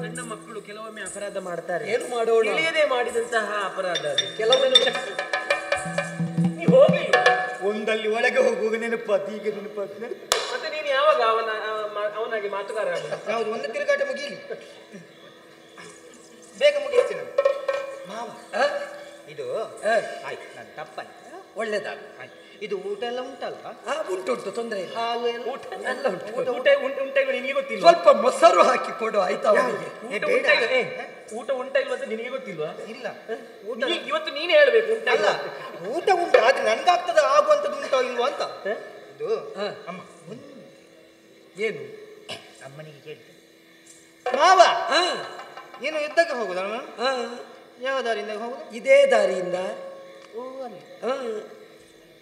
ಸಣ್ಣ ಮಕ್ಕಳು ಕೆಲವೊಮ್ಮೆ ಅಪರಾಧ ಮಾಡ್ತಾರೆ. ಏನು ಮಾಡೋಣ? ತಿಳಿಯದೆ ಮಾಡಿದಂತಹ ಅಪರಾಧ ಅದು. ಕೆಲವೊಂದು ನೀ ಹೋಗ್ಲಿಲ್ಲ. ಒಂದಲ್ಲಿ ಒಳಗೆ ಹೋಗುವಾಗ ನೆನಪಾತು, ಈಗ ನೆನಪಾತು. ಮತ್ತೆ ನೀನು ಯಾವಾಗ ಅವನಾಗಿ ಮಾತುಗಾರ ಆಗುದು? ಯಾವುದು? ಒಂದು ತಿರುಗಾಟ ಮುಗಿಯಲಿ, ಬೇಗ ಮುಗಿಸ್ತೀನಿ ಮಾವ. ಇದು ಆಯ್ತು, ನಾನು ತಪ್ಪಾಯ್ತು. ಒಳ್ಳೇದಾಗ ಇದು ಊಟ ಎಲ್ಲ ಉಂಟಲ್ವಾ? ಉಂಟು, ತೊಂದರೆ ಇಲ್ಲ. ಹಾಲು ಎಲ್ಲ ಊಟ ಎಲ್ಲ ಉಂಟು. ಉಂಟ ಇಲ್ಲ ನಿನಗೆ ಗೊತ್ತಿಲ್ಲ. ಸ್ವಲ್ಪ ಮೊಸರು ಹಾಕಿ ಕೊಡು, ಆಯ್ತಾ? ಅವನಿಗೆ ಊಟ ಉಂಟ ಇಲ್ಲ ಅಂತ ನಿನಗೆ ಗೊತ್ತಿಲ್ವಾ? ಇಲ್ಲ. ಇವತ್ತು ನೀನೇ ಹೇಳ್ಬೇಕು. ಉಂಟ ಅಲ್ಲ, ಊಟ ಉಂಟು, ಆದ್ರೆ ನನ್ಗಾಗ್ತದ ಆಗುವಂಥದ್ದು ಉಂಟೋ ಇಲ್ವೋ ಅಂತ. ಇದು ಅಮ್ಮ ಏನು? ಅಮ್ಮನಿಗೆ ಕೇಳ್ತೇನೆ, ಮಾವ ಹಾ ನೀನು ಯುದ್ಧಕ್ಕೆ ಹೋಗುದಲ್ಲ? ಹಾ ಯಾವ ದಾರಿಯಿಂದ ಹೋಗುದು? ಇದೇ ದಾರಿಯಿಂದ. ಓ ಅಲ್ಲಿ ಹಾ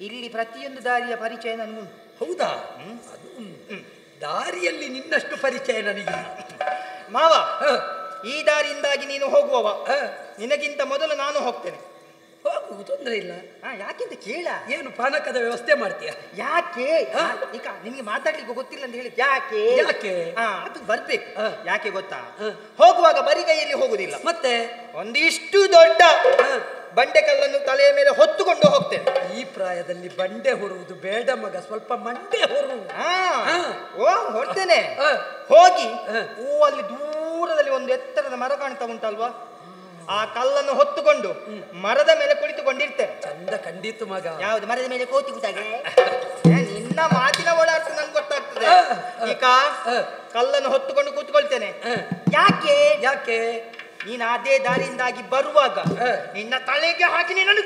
ಇಲ್ಲಿ ಪ್ರತಿಯೊಂದು ದಾರಿಯ ಪರಿಚಯ ನನಗುಂಟು. ಹೌದಾ? ಅದು ದಾರಿಯಲ್ಲಿ ನಿನ್ನಷ್ಟು ಪರಿಚಯ ನನಗೆ ಮಾವ. ಈ ದಾರಿಯಿಂದಾಗಿ ನೀನು ಹೋಗುವವ, ನಿನಗಿಂತ ಮೊದಲು ನಾನು ಹೋಗ್ತೇನೆ. ಹೋಗು, ತೊಂದರೆ ಇಲ್ಲ. ಯಾಕೆಂತ ಕೇಳ. ಏನು ಪಾನಕದ ವ್ಯವಸ್ಥೆ ಮಾಡ್ತೀಯ? ಯಾಕೆ ಈಗ ನಿಮ್ಗೆ ಮಾತಾಡ್ಲಿಕ್ಕೆ ಗೊತ್ತಿಲ್ಲ ಅಂತ ಹೇಳಿ ಯಾಕೆ ಯಾಕೆ ಅದು ಬರ್ಬೇಕು. ಯಾಕೆ ಗೊತ್ತಾ? ಹೋಗುವಾಗ ಬರಿ ಕೈಯಲ್ಲಿ ಹೋಗುದಿಲ್ಲ, ಮತ್ತೆ ಒಂದಿಷ್ಟು ದೊಡ್ಡ ಬಂಡೆಕಲ್ಲನ್ನು ತಲೆಯ ಮೇಲೆ ಹೊತ್ತುಕೊಂಡು ಹೋಗ್ತೇನೆ. ಈ ಪ್ರಾಯದಲ್ಲಿ ಬಂಡೆ ಹೊರುವುದು ಬೇಡ ಮಗ, ಸ್ವಲ್ಪ ಮಂಡೆ ಹೊರು. ಹೊಡ್ತೇನೆ. ಹೋಗಿ ಅಲ್ಲಿ ದೂರದಲ್ಲಿ ಒಂದು ಎತ್ತರದ ಮರ ಕಾಣ್ತಾ ಉಂಟಲ್ವಾ, ಆ ಕಲ್ಲನ್ನು ಹೊತ್ತುಕೊಂಡು ಮರದ ಮೇಲೆ ಕುಳಿತುಕೊಂಡಿರ್ತೇನೆ. ಚಂದ ಕಂಡಿತು ಮಗ. ಯಾವ್ದು ಮರದ ಮೇಲೆ ಕೋತಿ ಕೂತಾಗೆ? ನಿನ್ನ ಮಾತಿನ ಒಳಾರ್ಥ ನನ್ಗೆ ಗೊತ್ತಾಗ್ತದೆ. ಈಗ ಕಲ್ಲನ್ನು ಹೊತ್ತುಕೊಂಡು ಕೂತ್ಕೊಳ್ತೇನೆ. ಯಾಕೆ ಯಾಕೆ ನೀನು ಅದೇ ದಾರಿಯಿಂದಾಗಿ ಬರುವಾಗ ನಿನ್ನ ತಲೆಗೆ ಹಾಕಿ ನೀನು